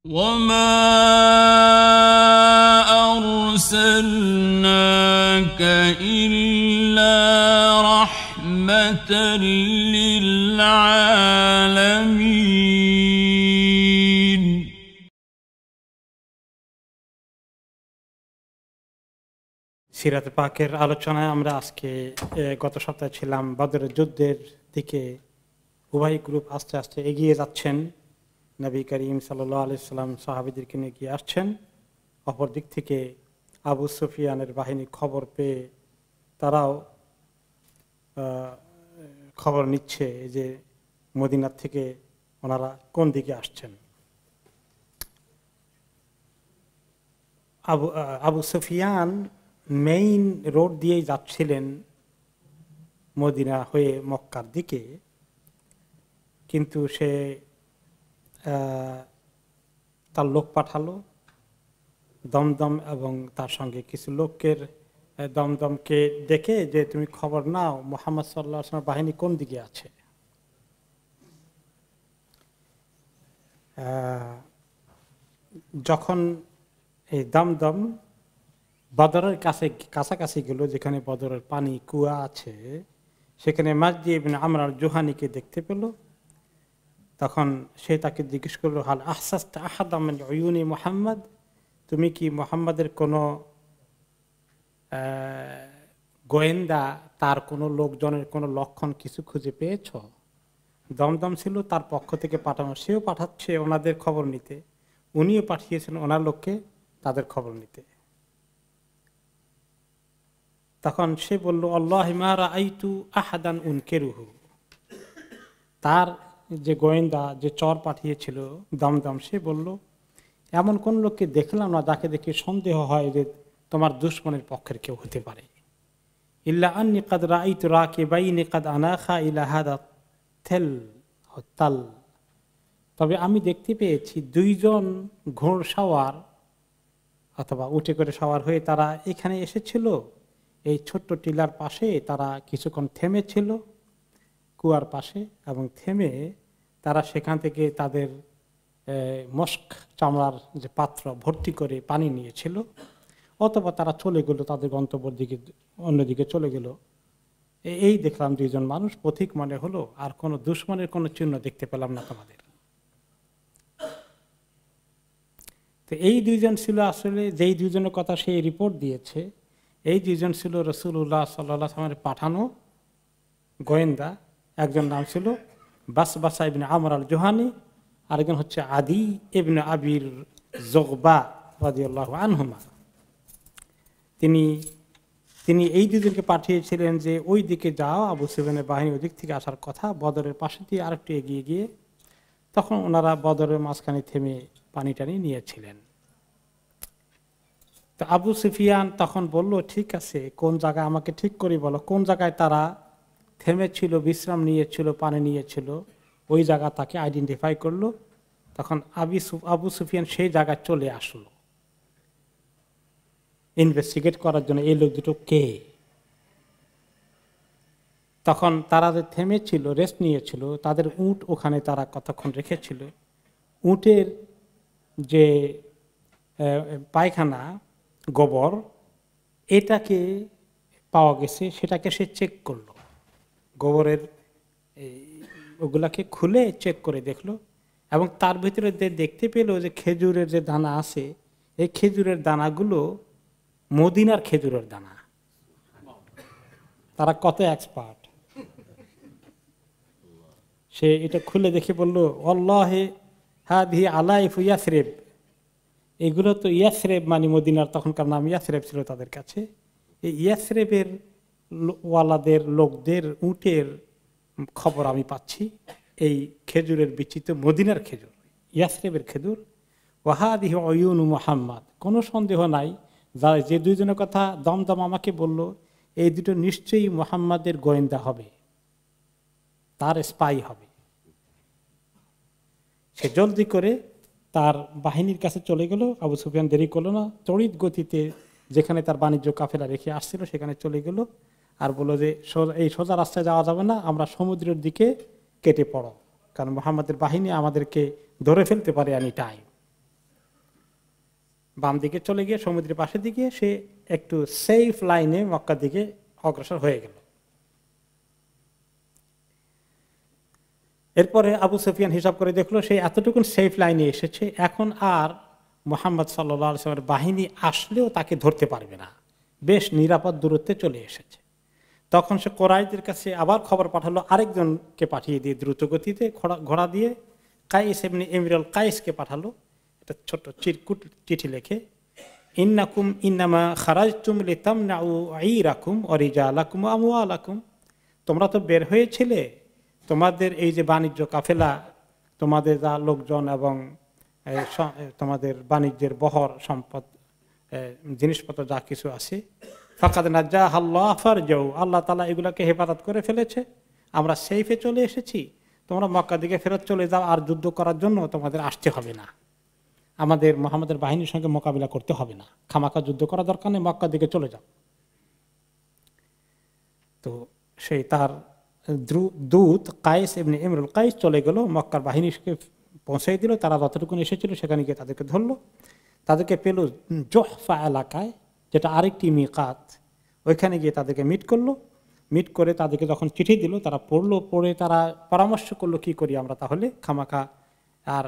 وما أرسلناك إلا رحمة للعالمين সিরাত পাকের আলোচনায় আমরা আজকে গত সপ্তাহে ছিলাম বদরের যুদ্ধের দিকে উভয় গ্রুপ আস্তে আস্তে এগিয়ে যাচ্ছেন। নবী করিম সাল্লাল্লাহু আলাইহি সাল্লাম সাহাবীদেরকে নিয়ে এগিয়ে আসছেন। অপর দিক থেকে আবু সুফিয়ানের বাহিনী খবর পেয়ে তারাও খবর নিচ্ছে যে মদিনার থেকে ওনারা কোন দিকে আসছেন। আবু সুফিয়ান মেইন রোড দিয়েই যাচ্ছিলেন মদিনা হয়ে মক্কার দিকে, কিন্তু সে তার লোক পাঠালো দমদম এবং তার সঙ্গে কিছু লোকের দমদমকে ডেকে যে তুমি খবর নাও মুহাম্মদ সাল্লাল্লাহু আলাইহি ওয়াসাল্লামের বাহিনী কোন দিকে আছে। যখন এই দমদম বদরের কাছাকাছি গেল, যেখানে বদরের পানি কুয়া আছে, সেখানে মাজি ইবনে আমর আল জুহানিকে দেখতে পেল। তখন সে তাকে জিজ্ঞেস করলো, হাল আহসাসতা আহাদাম মিন উয়ুনি মুহাম্মদ, তুমি কি মুহাম্মাদের কোনো গোয়েন্দা, তার কোনো লোকজনের কোনো লক্ষণ কিছু খুঁজে পেয়েছ? দমদম ছিল তার পক্ষ থেকে পাঠানো, সেও পাঠাচ্ছে ওনাদের খবর নিতে, উনিও পাঠিয়েছেন ওনার লোককে তাদের খবর নিতে। তখন সে বলল, আল্লাহি মা রাআইতু আহাদান উনকিরুহু, তার যে গোয়েন্দা যে চর পাঠিয়েছিল দমদম, সে বলল এমন কোন লোককে দেখলাম না যাকে দেখে সন্দেহ হয় যে তোমার দুশমনের পক্ষের কেউ হতে পারে। ইল্লা আন্নী কাদ রাআইতু রাকিবাইনি কাদ আনাখা ইলা হাদা তেল তাল, তবে আমি দেখতে পেয়েছি দুইজন ঘোড়সাওয়ার অথবা উঠে করে সওয়ার হয়ে তারা এখানে এসেছিল, এই ছোট্ট টিলার পাশে তারা কিছুক্ষণ থেমেছিল কুয়ার পাশে, এবং থেমে তারা সেখান থেকে তাদের মস্ক চামড়ার যে পাত্র ভর্তি করে পানি নিয়েছিল, অথবা তারা চলে গেল তাদের গন্তব্যের দিকে, অন্যদিকে চলে গেল। এই দেখলাম দুইজন মানুষ, পথিক মনে হলো, আর কোনো দুশমনের কোনো চিহ্ন দেখতে পেলাম না তোমাদের। তো এই দুইজন ছিল আসলে, যেই দুইজনের কথা সেই রিপোর্ট দিয়েছে, এই দুইজন ছিল রাসূলুল্লাহ সাল্লাল্লাহু আলাইহি ওয়াসাল্লামের পাঠানো গোয়েন্দা। একজন নাম ছিল বাসবাসা ইবনে আমর আল জুহানি, আরেকজন হচ্ছে আদি ইবনে আবির যুগবা রাদিয়াল্লাহু আনহুমা। তিনি এই দুজনকে পাঠিয়েছিলেন যে ওই দিকে যাও, আবু সুফিয়ানের বাহিনী ওই দিক থেকে আসার কথা, বদরের পাশে দিয়ে আরেকটু এগিয়ে গিয়ে। তখন ওনারা বদরের মাঝখানে থেমে পানি টানি নিয়েছিলেন। তো আবু সুফিয়ান তখন বলল, ঠিক আছে, কোন জায়গায় আমাকে ঠিক করে বলো, কোন জায়গায় তারা থেমেছিল, বিশ্রাম নিয়েছিল, পানি নিয়েছিল, ওই জায়গা তাকে আইডেন্টিফাই করলো। তখন আবু সুফিয়ান সেই জায়গায় চলে আসলো ইনভেস্টিগেট করার জন্য, এই লোক দুটো কে। তখন তারা যে থেমেছিল, রেস্ট নিয়েছিল, তাদের উট ওখানে তারা কতক্ষণ রেখেছিল, উটের যে পায়খানা গোবর এটাকে পাওয়া গেছে, সেটাকে সে চেক করলো, গোবরের ওগুলাকে খুলে চেক করে দেখলো, এবং তার ভিতরে দেখতে পেল যে খেজুরের যে দানা আছে, এই খেজুরের দানাগুলো মদিনার খেজুরের দানা। তারা কত এক্সপার্ট! সে এটা খুলে দেখে বলল, আল্লাহে হাদিহি আলাইফু ইয়াসরিব, এগুলো তো ইয়াসরেব মানে মদিনার তখনকার নাম ইয়াসরেব ছিল তাদের কাছে। এই ইয়াসরেবের ওয়ালাদের লোকদের উটের খবর আমি পাচ্ছি, এই খেজুরের বিচিত মদিনার খেজুর, ইয়াসরেবের খেজুর। ওয়াহাদিহি উয়ুনু মুহাম্মদ, কোনো সন্দেহ নাই যে দুইজনের কথা দমদম আমাকে বলল, এই দুটো নিশ্চয়ই মুহাম্মাদের গোয়েন্দা হবে, তার স্পাই হবে। সে জলদি করে তার বাহিনীর কাছে চলে গেল। আবু সুফিয়ান দেরি করলো না, তড়িৎ গতিতে যেখানে তার বাণিজ্য কাফেলা রেখে আসছিল সেখানে চলে গেল, আর বললো যে এই সোজা রাস্তায় যাওয়া যাবে না, আমরা সমুদ্রের দিকে কেটে পড়ো, কারণ মুহাম্মাদের বাহিনী আমাদেরকে ধরে ফেলতে পারে এনি টাইম। বাম দিকে চলে গিয়ে সমুদ্রের পাশের দিকে সে একটু সেফ লাইনে মক্কার দিকে অগ্রসর হয়ে গেল। এরপরে আবু সুফিয়ান হিসাব করে দেখলো সে এতটুকু সেফ লাইনে এসেছে, এখন আর মুহাম্মদ সাল্লাল্লাহু আলাইহি ওয়াসাল্লামের বাহিনী আসলেও তাকে ধরতে পারবে না, বেশ নিরাপদ দূরত্বে চলে এসেছে। তখন সে কোরাইশদের কাছে আবার খবর পাঠালো, আরেকজনকে পাঠিয়ে দিয়ে দ্রুত গতিতে ঘোড়া দিয়ে কাইস ইবনে ইমরুল কাইসকে পাঠালো। একটা ছোট্ট চিরকুট চিঠি লিখে, ইন্নাকুম ইন্নামা খারাজতুম লিতামনাউ আইরাকুম ওয়া রিজালাকুম ওয়া আমওয়ালাকুম, তোমরা তো বের হয়েছিলে তোমাদের এই যে বাণিজ্য কাফেলা, তোমাদের যা লোকজন এবং তোমাদের বাণিজ্যের বহর সম্পদ জিনিসপত্র যা কিছু আছে, ফাকাদ নাজ্জাহাল্লাহ ফারজাউ, আল্লাহ তাআলা এগুলাকে হেফাজত করে ফেলেছে, আমরা সেফে চলে এসেছি, তোমরা মক্কার দিকে ফেরত চলে যাও, আর যুদ্ধ করার জন্য তোমাদের আসতে হবে না, আমাদের মুহাম্মদের বাহিনীর সঙ্গে মোকাবিলা করতে হবে না, খামাখা যুদ্ধ করা দরকার নেই, মক্কার দিকে চলে যাও। তো সেই তার দূত কাইস ইবনে ইমরুল কাইস চলে গেল, মক্কার বাহিনীকে পৌঁছে দিল। তারা যতটুকু এসেছিল সেখানে গিয়ে তাদেরকে ধরলো, তাদেরকে পেল জোহফা এলাকায়, যেটা আরেকটি মিকাত, ওইখানে গিয়ে তাদেরকে মিট করে তাদেরকে যখন চিঠি দিল তারা পড়লো, পড়ে তারা পরামর্শ করলো কি করি আমরা তাহলে, খামাখা আর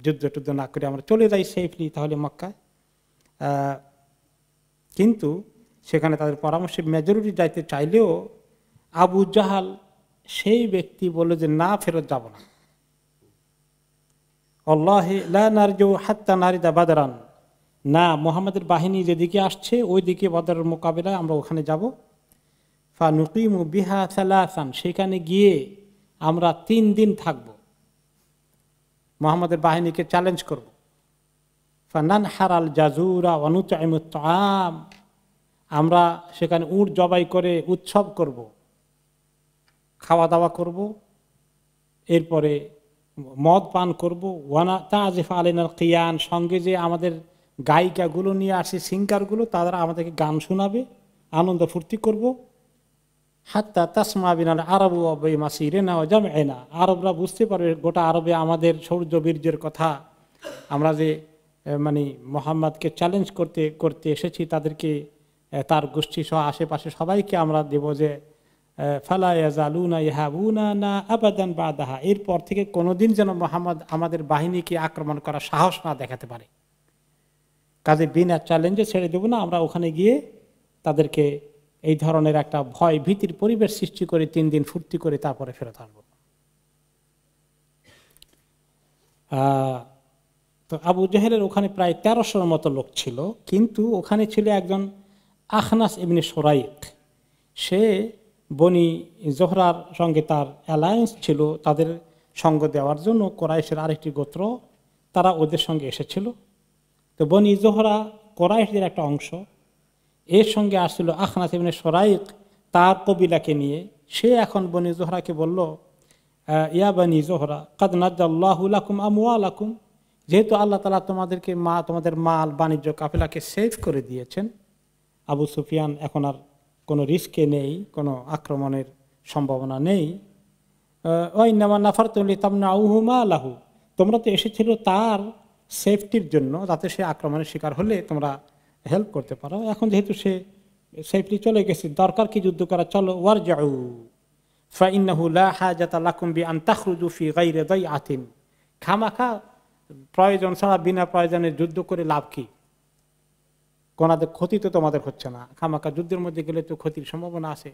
যুদ্ধ না করে আমরা চলে যাই সেফলি তাহলে মক্কায়। কিন্তু সেখানে তাদের পরামর্শে মেজরিটি যাইতে চাইলেও আবু জাহাল সেই ব্যক্তি বলল যে না, ফেরত যাব না, আল্লাহি লা নারজু হাত্তা নারিদা বাদরান, না মুহাম্মাদের বাহিনী যেদিকে আসছে ওই দিকে বদরের মোকাবিলায় আমরা ওখানে যাব। ফানুকিমু বিহা সালাসান, সেখানে গিয়ে আমরা 3 দিন থাকব, মুহাম্মাদের বাহিনীকে চ্যালেঞ্জ করব। ফানানহারাল জাজুরা ওয়া নুতঈমুত তাআম, আমরা সেখানে উট জবাই করে উৎসব করব, খাওয়া দাওয়া করব, এরপরে মদ পান করব। ওয়ানা তাজিফ আলাইনাল কিয়ান, সঙ্গে যে আমাদের গায়িকাগুলো নিয়ে আসে, সিঙ্গারগুলো, তারা আমাদেরকে গান শোনাবে, আনন্দ ফুর্তি করব। হাত্তা তাসমা বিনাল আরবু বিমাসিরিনা ওয়া জামঈনা, আরবরা বুঝতে পারবে গোটা আরবে আমাদের শৌর্য বীর্যের কথা, আমরা যে মানে মুহাম্মদকে চ্যালেঞ্জ করতে এসেছি, তাদেরকে তার গোষ্ঠী সহ আশেপাশে সবাইকে আমরা দেব যে ফালা ইয়াজালুনা ইয়াহাবুনা না আবাদান বাদাহা, এরপর থেকে কোনোদিন যেন মুহাম্মদ আমাদের বাহিনীকে আক্রমণ করার সাহস না দেখাতে পারে, কাজে বিনা চ্যালেঞ্জে ছেড়ে দেব না, আমরা ওখানে গিয়ে তাদেরকে এই ধরনের একটা ভয় ভীতির পরিবেশ সৃষ্টি করে 3 দিন ফুর্তি করে তারপরে ফেরত আসবো। তো আবু জেহেলের ওখানে প্রায় 1300-র মতো লোক ছিল, কিন্তু ওখানে ছিল একজন আখনাস ইবনে সুরাইক, সে বনি জোহরার সঙ্গে তার অ্যালায়েন্স ছিল, তাদের সঙ্গ দেওয়ার জন্য কোরাইশের আরেকটি গোত্র তারা ওদের সঙ্গে এসেছিল। তো বনি জোহরা কোরাইশদের একটা অংশ, এর সঙ্গে আসছিল আখনাস ইবনে সুরাইক তার কবিলাকে নিয়ে। সে এখন বনি জোহরাকে বলল, ইয়া বনি জোহরা কাদ নাজ্জাল্লাহু লাকুম আমওয়ালাকুম, যেহেতু আল্লাহ তাআলা তোমাদের মাল বাণিজ্য কাফেলাকে সেভ করে দিয়েছেন, আবু সুফিয়ান এখন আর কোনো রিস্কে নেই, কোনো আক্রমণের সম্ভাবনা নেই। ওয়াইন্নামা নাফারতুম লিতামনাউহু মালাহু, তোমরা তো এসেছিল তার সেফটির জন্য, যাতে সে আক্রমণের শিকার হলে তোমরা হেল্প করতে পারো। এখন যেহেতু সে সেফলি চলে গেছে, দরকার কি যুদ্ধ করা, চলো ওয়ারজাউ ফাইন্নাহু লা হাজাতা লাকুম বিআন তাখরুজু ফি গায়রি দাইআতিন, খামাখা প্রয়োজন ছাড়া বিনা প্রয়োজনে যুদ্ধ করে লাভ কি, কোনাদের ক্ষতি তো তোমাদের হচ্ছে না, খামাখা যুদ্ধের মধ্যে গেলে তো ক্ষতির সম্ভাবনা আছে,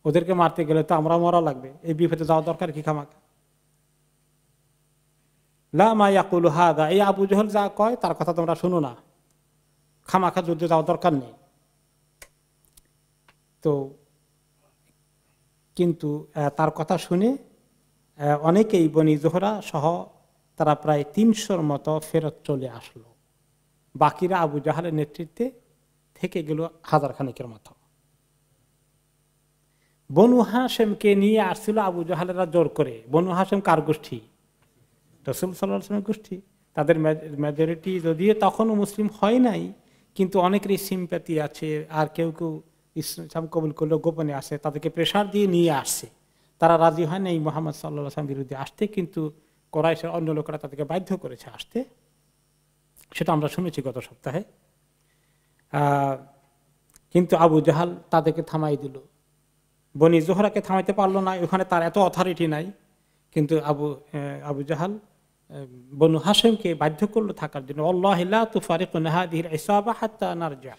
ওদেরকে মারতে গেলে তো আমরা মরা লাগবে, এই বিপদে যাওয়া দরকার কি খামাখা। লা মা ইয়াকুলু হাযা, এই আবু জেহেল যা কয় তার কথা তোমরা শুনো না, খামাখা যুদ্ধে যাওয়ার দরকার নেই। তো কিন্তু তার কথা শুনে অনেকেই বনি জোহরা সহ তারা প্রায় 300-র মতো ফেরত চলে আসলো, বাকিরা আবু জাহালের নেতৃত্বে থেকে গেল 1000 খানেকের মতো। বনু হাশেমকে নিয়ে আসছিল আবু জাহালেরা জোর করে। বনু হাশেম কার গোষ্ঠী? রাসূল সাল্লাল্লাহু আলাইহি ওয়াসাল্লামের গোষ্ঠী। তাদের মেজরিটি যদিও তখনও মুসলিম হয় নাই, কিন্তু অনেকেরই সিম্প্যাথি আছে, আর কেউ কেউ ইসলাম কবুল করলেও গোপনে আসে, তাদেরকে প্রেশার দিয়ে নিয়ে আসছে, তারা রাজি হয় না এই মুহাম্মদ সাল্লাল্লাহু আলাইহি ওয়াসাল্লামের বিরুদ্ধে আসতে, কিন্তু কোরাইশের অন্য লোকেরা তাদেরকে বাধ্য করেছে আসতে। সেটা আমরা শুনেছি গত সপ্তাহে। কিন্তু আবু জাহাল তাদেরকে থামাই দিল। বনি জোহরাকে থামাইতে পারলো না, ওখানে তার এত অথরিটি নাই। কিন্তু আবু জাহাল বনু হাশেমকে বাধ্য করলো থাকার জন্য। আল্লাহু লা তুফারিকুনা হাযিহিল ইসাবা হাত্তা নারজা,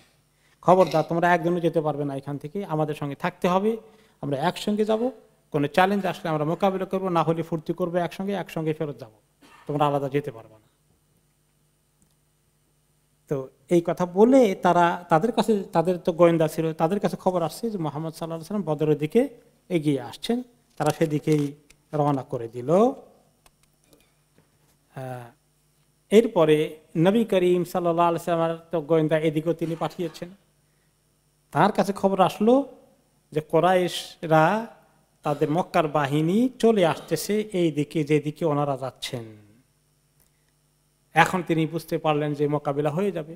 খবরদার তোমরা একজনও যেতে পারবে না এখান থেকে, আমাদের সঙ্গে থাকতে হবে, আমরা একসঙ্গে যাব, কোনো চ্যালেঞ্জ আসলে আমরা মোকাবিলা করবো, না হলে ফুর্তি করবো একসঙ্গে ফেরত যাব, তোমরা আলাদা যেতে পারবে না। তো এই কথা বলে তারা তাদের কাছে, তাদের তো গোয়েন্দা ছিল, তাদের কাছে খবর আসছে যে মুহাম্মদ সাল্লাল্লাহু আলাইহি ওয়াসাল্লাম বদরের দিকে এগিয়ে আসছেন। তারা সেদিকেই রওনা করে দিল। এরপরে নবী করিম সাল্লাল্লাহু আলাইহি ওয়াসাল্লামের তো গোয়েন্দা এদিকেও তিনি পাঠিয়েছেন। তার কাছে খবর আসলো যে কুরাইশরা তাদের মক্কার বাহিনী চলে আসতেছে এই দিকে, যেদিকে ওনারা যাচ্ছেন। এখন তিনি বুঝতে পারলেন যে মোকাবিলা হয়ে যাবে।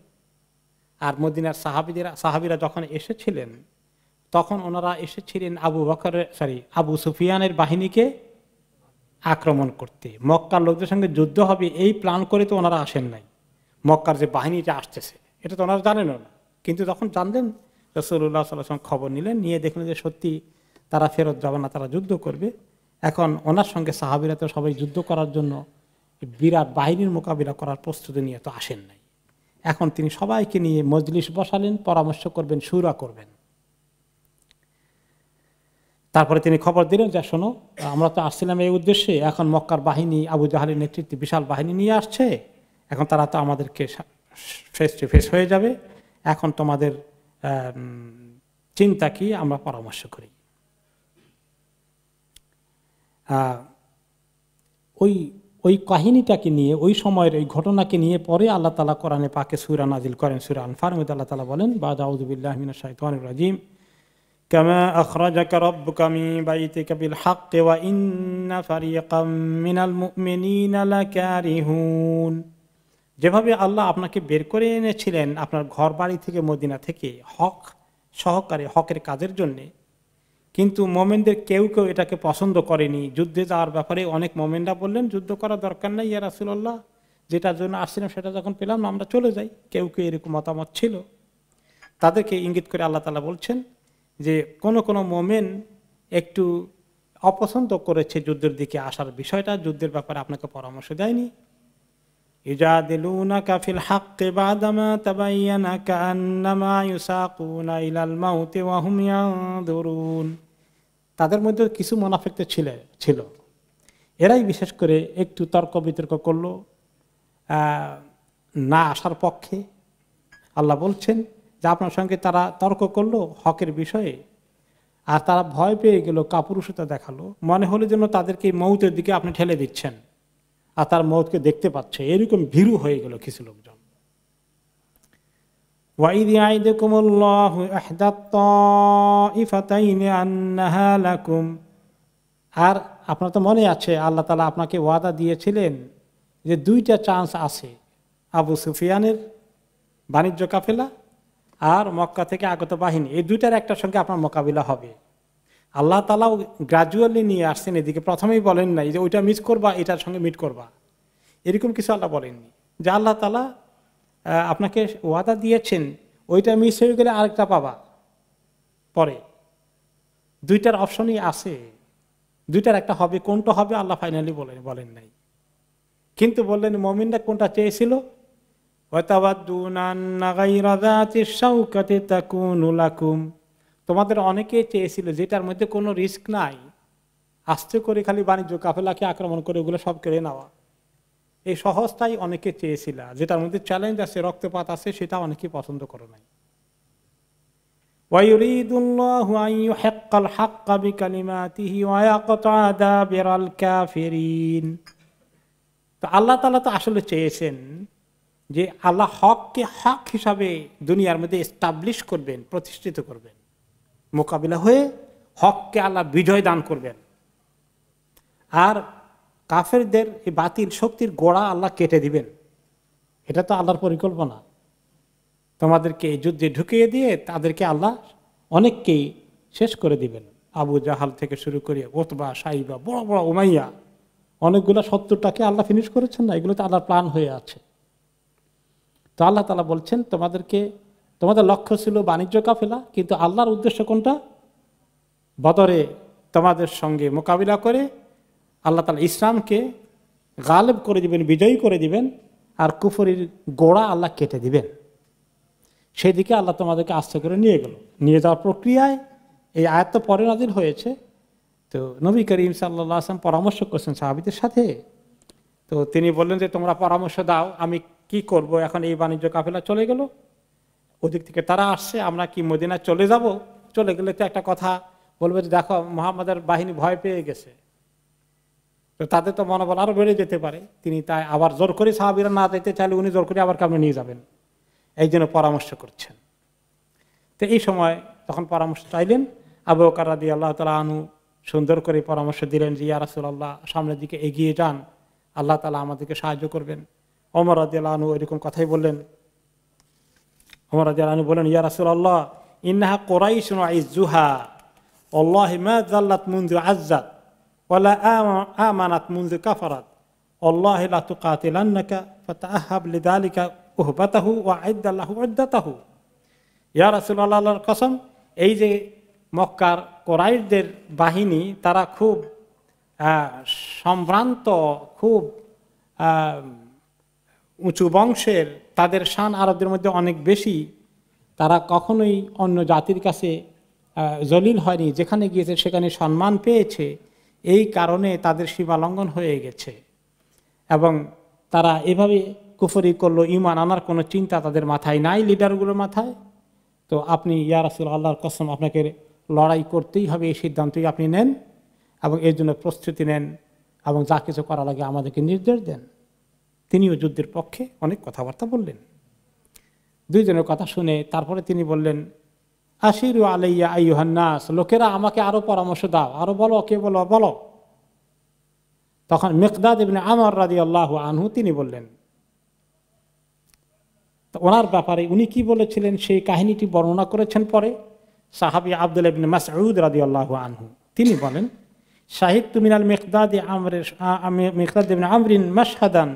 আর মদিনার সাহাবীরা যখন এসেছিলেন তখন ওনারা এসেছিলেন আবু সুফিয়ানের বাহিনীকে আক্রমণ করতে। মক্কার লোকদের সঙ্গে যুদ্ধ হবে এই প্ল্যান করে তো ওনারা আসেন নাই। মক্কার যে বাহিনীটা আসতেছে এটা তো ওনারা জানেন না। কিন্তু যখন জানলেন, রাসূলুল্লাহ সাল্লাল্লাহু আলাইহি ওয়াসাল্লাম খবর নিলেন, নিয়ে দেখলেন যে সত্যি তারা ফেরত যাবে না, তারা যুদ্ধ করবে। এখন ওনার সঙ্গে সাহাবীরা তো সবাই যুদ্ধ করার জন্য বিরাট বাহিনীর মোকাবিলা করার প্রস্তুতি নিয়ে তো আসেন নাই। এখন তিনি সবাইকে নিয়ে মজলিস বসালেন, পরামর্শ করবেন, শুরা করবেন। তারপরে তিনি খবর দিলেন যে শোনো, আমরা তো আসছিলাম এই উদ্দেশ্যে, এখন মক্কার বাহিনী আবু জাহালের নেতৃত্বে বিশাল বাহিনী নিয়ে আসছে, এখন তারা তো আমাদেরকে ফেস টু ফেস হয়ে যাবে, এখন তোমাদের চিন্তা কি, আমরা পরামর্শ করি। ওই কাহিনীটাকে নিয়ে, ওই সময়ের ওই ঘটনাকে নিয়ে পরে আল্লাহ তাআলা কোরআনে পাকে সূরা নাজিল করেন, সূরা আনফাল মধ্যে আল্লাহ তাআলা বলেন, বা'দা আউযু বিল্লাহি মিনাশ শাইতানির রাজীম, কামা আখরাজাকা রাব্বুকা মিন বাইতিকা বিল হাক্কি ওয়া ইন্না ফারিকাম মিনাল মুমিনিনা লাকারিহুন। যেভাবে আল্লাহ আপনাকে বের করে এনেছিলেন আপনার ঘর বাড়ি থেকে, মদিনা থেকে, হক সহকারে, হকের কাজের জন্য, কিন্তু মোমেনদের কেউ কেউ এটাকে পছন্দ করেনি। যুদ্ধে যাওয়ার ব্যাপারে অনেক মোমেনরা বললেন যুদ্ধ করার দরকার নাই ইয়া রাসূলুল্লাহ, যেটার জন্য আসছিলাম সেটা যখন পেলাম আমরা চলে যাই। কেউ কেউ এরকম মতামত ছিল। তাদেরকে ইঙ্গিত করে আল্লাহ তাআলা বলছেন যে কোন মোমেন একটু অপছন্দ করেছে যুদ্ধের দিকে আসার বিষয়টা, যুদ্ধের ব্যাপারে আপনাকে পরামর্শ দেয়নি। ইজাদিলুনাকা ফিল হাক্কি বাদামা তাবায়্যানা কাআন্নামা ইউসাকুনা ইলাল মাউতি ওয়া হুম ইয়ানদুরুন। তাদের মধ্যে কিছু মুনাফিক ছিল, এরাই বিশেষ করে একটু তর্ক বিতর্ক করলো না আসার পক্ষে। আল্লাহ বলছেন যে আপনার সঙ্গে তারা তর্ক করলো হকের বিষয়ে, আর তারা ভয় পেয়ে গেল, কাপুরুষতা দেখালো, মনে হলো যেন তাদেরকে মৌতের দিকে আপনি ঠেলে দিচ্ছেন, আর তার মৌতকে দেখতে পাচ্ছে, এরকম ভীরু হয়ে গেল কিছু লোকজন। وَإِذْ يَعِدُكُمُ اللَّهُ إِحْدَى الطَّائِفَتَيْنِ أَنَّهَا لَكُمْ। আর আপনার তো মনে আছে আল্লাহ তাআলা আপনাকে ওয়াদা দিয়েছিলেন যে দুইটা চান্স আছে, আবু সুফিয়ানের বাণিজ্য কাফেলা আর মক্কা থেকে আগত বাহিনী, এই দুইটার একটার সঙ্গে আপনার মোকাবিলা হবে। আল্লাহ তাআলাও গ্রাজুয়ালি নিয়ে আসছেন এদিকে, প্রথমেই বলেন নাই যে ওইটা মিস করবা এটার সঙ্গে মিট করবা, এরকম কিছু আল্লাহ বলেননি। যে আল্লাহ তাআলা আপনাকে ওয়াদা দিয়েছেন ওইটা মিস হয়ে গেলে আরেকটা পাবা পরে, দুইটার অপশনই আছে, দুইটার একটা হবে, কোনটা হবে আল্লাহ ফাইনালি বলেন নাই। কিন্তু বললেন মুমিনরা কোনটা চেয়েছিল, ওয়াতাওয়াদুনা আন্না গায়রা যাতিশ শাওকাতি তাকুনু লাকুম। তোমাদের অনেকেই চেয়েছিল যেটার মধ্যে কোনো রিস্ক নাই, আস্তে করে খালি বাণিজ্য কাফেলাকে আক্রমণ করে ওগুলো সব কেড়ে নেওয়া, এই সহজটাই অনেকে চেয়েছিল। যেটার মধ্যে চ্যালেঞ্জ আছে, রক্তপাত আছে, সেটা অনেকে পছন্দ করে নাই। ওয়ায়ুরিদুল্লাহু আন ইউহিক্কাল হাক্কা বিকালিমাতিহি ওয়া ইয়াকতা'a দাবিরাল কাফিরিন। তো আল্লাহ তাআলা তো আসলে চেয়েছেন যে আল্লাহ হককে হক হিসাবে দুনিয়ার মধ্যে এস্টাবলিশ করবেন, প্রতিষ্ঠিত করবেন, মোকাবিলা হয়ে হককে আল্লাহ বিজয় দান করবেন, আর কাফেরদের এই বাতিল শক্তির গোড়া আল্লাহ কেটে দিবেন। এটা তো আল্লাহর পরিকল্পনা। তোমাদেরকে এই যুদ্ধে ঢুকিয়ে দিয়ে তাদেরকে আল্লাহ অনেককেই শেষ করে দিবেন। আবু জাহাল থেকে শুরু করে ওতবা, সাইবা, বড় বড় উমাইয়া, অনেকগুলো 70টাকে আল্লাহ ফিনিশ করেছেন না, এগুলো তো আল্লাহর প্ল্যান হয়ে আছে। তো আল্লাহ তাআলা বলছেন তোমাদের লক্ষ্য ছিল বাণিজ্য কাফেলা, কিন্তু আল্লাহর উদ্দেশ্য কোনটা? বদরে তোমাদের সঙ্গে মোকাবিলা করে আল্লাহ তাআলা ইসলামকে গালেব করে দিবেন, বিজয়ী করে দিবেন, আর কুফরির গোড়া আল্লাহ কেটে দিবেন। সেই দিকে আল্লাহ তোমাদেরকে আস্থা করে নিয়ে গেল। নিয়ে যাওয়ার প্রক্রিয়ায় এই আয়াত তো পরে নাযিল হয়েছে। তো নবী করিম সাল্লাল্লাহু আলাইহি ওয়াসাল্লাম পরামর্শ করছেন সাহাবীদের সাথে। তো তিনি বললেন যে তোমরা পরামর্শ দাও, আমি কি করব? এখন এই বাণিজ্য কাফেলা চলে গেল, ওদিক থেকে তারা আসছে, আমরা কি মদিনা চলে যাব? চলে গেলে তো একটা কথা বলবে যে দেখো মুহাম্মাদের বাহিনী ভয় পেয়ে গেছে, তো তাদের তো মনোবল আরো বেড়ে যেতে পারে। তিনি তাই আবার জোর করে, সাহাবীরা না যেতে চাইলে উনি জোর করে আবার কেমন নিয়ে যাবেন, এই জন্য পরামর্শ করছেন। তো এই সময় তখন পরামর্শ চাইলেন, আবু বকর রাদিয়াল্লাহু তাআলা আনহু সুন্দর করে পরামর্শ দিলেন যে ইয়া রাসূলুল্লাহ, সামনের দিকে এগিয়ে যান, আল্লাহ তাআলা আমাদেরকে সাহায্য করবেন। ওমর রাদিয়াল্লাহু আনহু এরকম কথাই বললেন। ওমর রাদিয়াল্লাহু আনহু বলেন, ইয়া রাসূলুল্লাহ, ইন্নাহা কুরাইশুন ইজ্জুহা ওয়াল্লাহি মা যাল্লাত মুনযু আজ্জাত ওয়ালা আমানাত মুনযু কাফারাত ওয়াল্লাহি লা তুকাতিলান্নাকা ফাতাআহাব লিযালিকা উহবাতাহু ওয়া আইদ্দা লাহু উদ্দাতাহু। ইয়া রাসূলুল্লাহ, আল্লাহর কসম, এই যে মক্কার কুরাইশদের বাহিনী, তারা খুব সম্ভ্রান্ত, খুব উঁচু বংশের, তাদের শান আরবদের মধ্যে অনেক বেশি, তারা কখনোই অন্য জাতির কাছে জলিল হয়নি, যেখানে গিয়েছে সেখানে সম্মান পেয়েছে। এই কারণে তাদের সীমা লঙ্ঘন হয়ে গেছে এবং তারা এভাবে কুফরি করলো, ঈমান আনার কোনো চিন্তা তাদের মাথায় নাই, লিডারগুলোর মাথায়। তো আপনি ইয়া রাসূল, আল্লাহর কসম, আপনাকে লড়াই করতেই হবে, এই সিদ্ধান্তই আপনি নেন এবং এর জন্য প্রস্তুতি নেন এবং যা কিছু করা লাগে আমাদেরকে নির্দেশ দেন। তিনিও যুদ্ধের পক্ষে অনেক কথাবার্তা বললেন। দুইজনের কথা শুনে তারপরে তিনি বললেন, আশিরু আলাইয়া আইয়ুহান নাস, লোকেরা আমাকে আরো পরামর্শ দাও, আরো বলো, কে বলো বলো। তখন মিকদাদ ইবনে আমর রাদিয়াল্লাহু আনহু তিনি বললেন, তো ওনার ব্যাপারে উনি কি বলেছিলেন সেই কাহিনীটি বর্ণনা করেছেন পরে সাহাবী আব্দুল্লাহ ইবনে মাসউদ রাদিয়াল্লাহু আনহু। তিনি বলেন, শাহিদতু মিনাল মিকদাদ ইবনে আমরিন মাশহাদান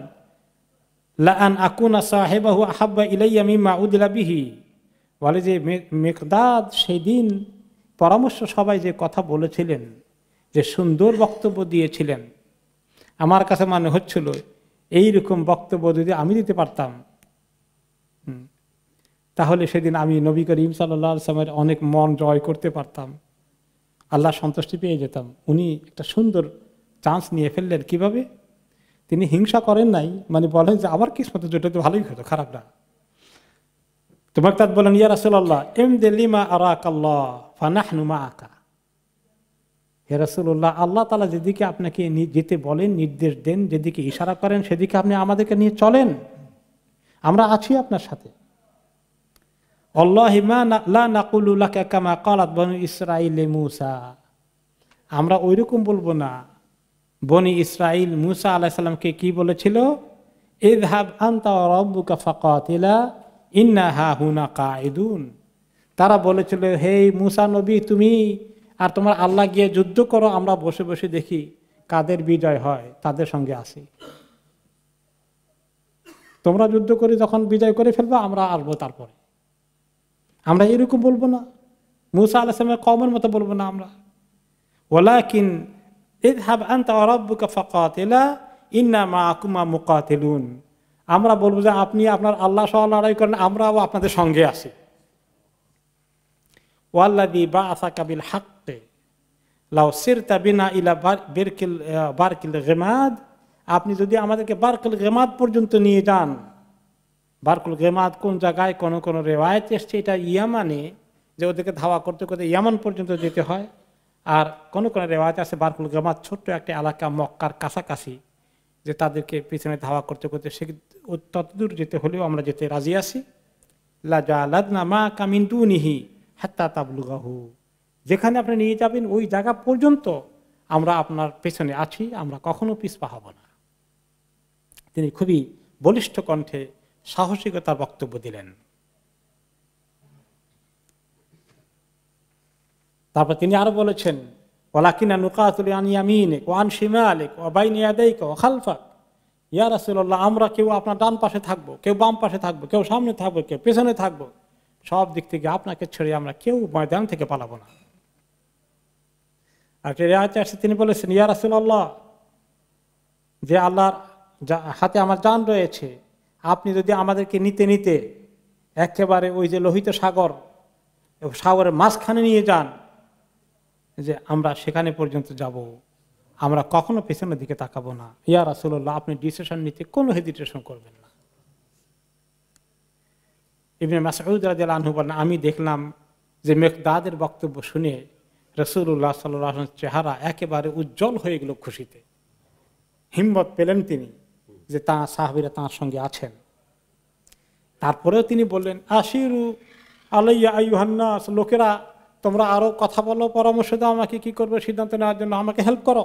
লা আন আকুনা সাহিবাহু আহাব্বা ইলাইয়া মিম্মা উদিলা বিহি। বলে যে মিকদাদ সেই দিন পরামর্শ সবাই যে কথা বলেছিলেন, যে সুন্দর বক্তব্য দিয়েছিলেন, আমার কাছে মনে হচ্ছিল এইরকম বক্তব্য যদি আমি দিতে পারতাম তাহলে সেদিন আমি নবী করিম সাল্লাল্লাহু আলাইহি ওয়াসাল্লামের অনেক মন জয় করতে পারতাম, আল্লাহ সন্তুষ্টি পেয়ে যেতাম। উনি একটা সুন্দর চান্স নিয়ে ফেললেন। কিভাবে? তিনি হিংসা করেন নাই, মানে বলেন যে আমার কিসমত যেটা তো ভালোই হতো, খারাপ না। তোমাকে তার বলেন, ইয়া রাসূলুল্লাহ, ইমদি লিমা আরাকাল্লাহ ফানাহনু মাআকা। হে রাসূলুল্লাহ, আল্লাহ তাআলা যেদিকে আপনাকে যেতে বলেন, নির্দেশ দেন, যেদিকে ইশারা করেন, সেদিকে আপনি আমাদেরকে নিয়ে চলেন, আমরা আছি আপনার সাথে। আল্লাহি মা লা নাকুলু লাকা কামা ক্বালাত বনু ইসরাঈল মূসা, আমরা ওইরকম বলবো না বনি ইসরাঈল মূসা আলাইহিস সালামকে কি বলেছিল, ইযহাব আনতা ওয়া রাব্বুকা ফাকাতিলা ইন্না হাহুনা কাঈদুন। তারা বলেছিল, হে মূসা নবী, তুমি আর তোমার আল্লাহ গিয়ে যুদ্ধ করো, আমরা বসে বসে দেখি কাদের বিজয় হয়, তাদের সঙ্গে আসি। তোমরা যুদ্ধ করে যখন বিজয় করে ফেলবা আমরা আসবো তারপরে। আমরা এরকম বলবো না, মূসা আলাইহিস সালামের কওমের মতো বলবো না আমরা। ওয়ালাকিন ইযহাব আনতা ওয়া রাব্বুকা ফাকাতিলা ইন্না মাআকুমা মুকাতিলুন। আমরা বলবো যে আপনি আপনার আল্লাহ সহ লড়াই করেন, আমরাও আপনাদের সঙ্গে আছি। ওয়াল্লাযী বাআসাকা বিল হাক্কি লাউ সিরতা বিনা ইলা বারকিল গিমাদ, আপনি যদি আমাদেরকে বারকুল গিমাদ পর্যন্ত নিয়ে যান। বারকুল গিমাদ কোন জায়গায়, কোন কোন রিওয়ায়াত এসেছে এটা ইয়ামানে, যে ওদেরকে ধাওয়া করতে করতে ইয়ামান পর্যন্ত যেতে হয়। আর কোন কোন রিওয়ায়াত আছে বারকুল গিমাদ ছোট্ট একটা এলাকা মক্কার কাছাকাছি, যে তাদেরকে পিছনে ধাওয়া করতে করতে সে ততদূর যেতে হলেও আমরা যেতে রাজি আছি। লা জালাদনা মা কামিন দুনিহি হাত্তা তাবলুগাহু, যেখানে আপনি নিয়ে যাবেন ওই জায়গা পর্যন্ত আমরা আপনার পেছনে আছি, আমরা কখনো পিছপা হব না। তিনি খুবই বলিষ্ঠ কণ্ঠে সাহসিকতার বক্তব্য দিলেন। তারপর তিনি আরো বলেছেন, ওয়ালাকিনা নুকাতিলু আন ইয়ামিনিক ওয়া আন শিমালিক ওয়া বাইনা ইয়াদাইকা ওয়া খালফাক ইয়া রাসূলুল্লাহ, আমরা কেউ আপনার ডান পাশে থাকবো, কেউ বাম পাশে থাকবো, কেউ সামনে থাকবো, কেউ পেছনে থাকবো, সব দিক থেকে আপনাকে ছেড়ে আমরা কেউ ময়দান থেকে পালাবো না। আর রিওয়ায়াতে আসছে তিনি বলেছেন, ইয়া রাসূলুল্লাহ, যে আল্লাহর হাতে আমার জান রয়েছে, আপনি যদি আমাদেরকে নিতে নিতে একেবারে ওই যে লোহিত সাগর, সাগরের মাঝখানে নিয়ে যান, যে আমরা সেখানে পর্যন্ত যাব, আমরা কখনো পেছনের দিকে তাকাবো না। ইয়া রাসূলুল্লাহ, আপনি ডিসিশন নিতে কোনো হেজিটেশন করবেন না। ইবনে মাসউদ রাদিয়াল্লাহু আনহু বলেন, আমি দেখলাম যে মিকদাদের বক্তব্য শুনে রাসূলুল্লাহ সাল্লাল্লাহু আলাইহি ওয়াসাল্লামের চেহারা একেবারে উজ্জ্বল হয়ে গেল খুশিতে। হিম্মত পেলেন তিনি যে তাঁর সাহাবীরা তাঁর সঙ্গে আছেন। তারপরেও তিনি বললেন, আশিরু আলাইয়া আইয়ুহান নাস, লোকেরা তোমরা আরো কথা বলো, পরামর্শ দাও, আমাকে কি করবে সিদ্ধান্ত নেওয়ার জন্য আমাকে হেল্প করো।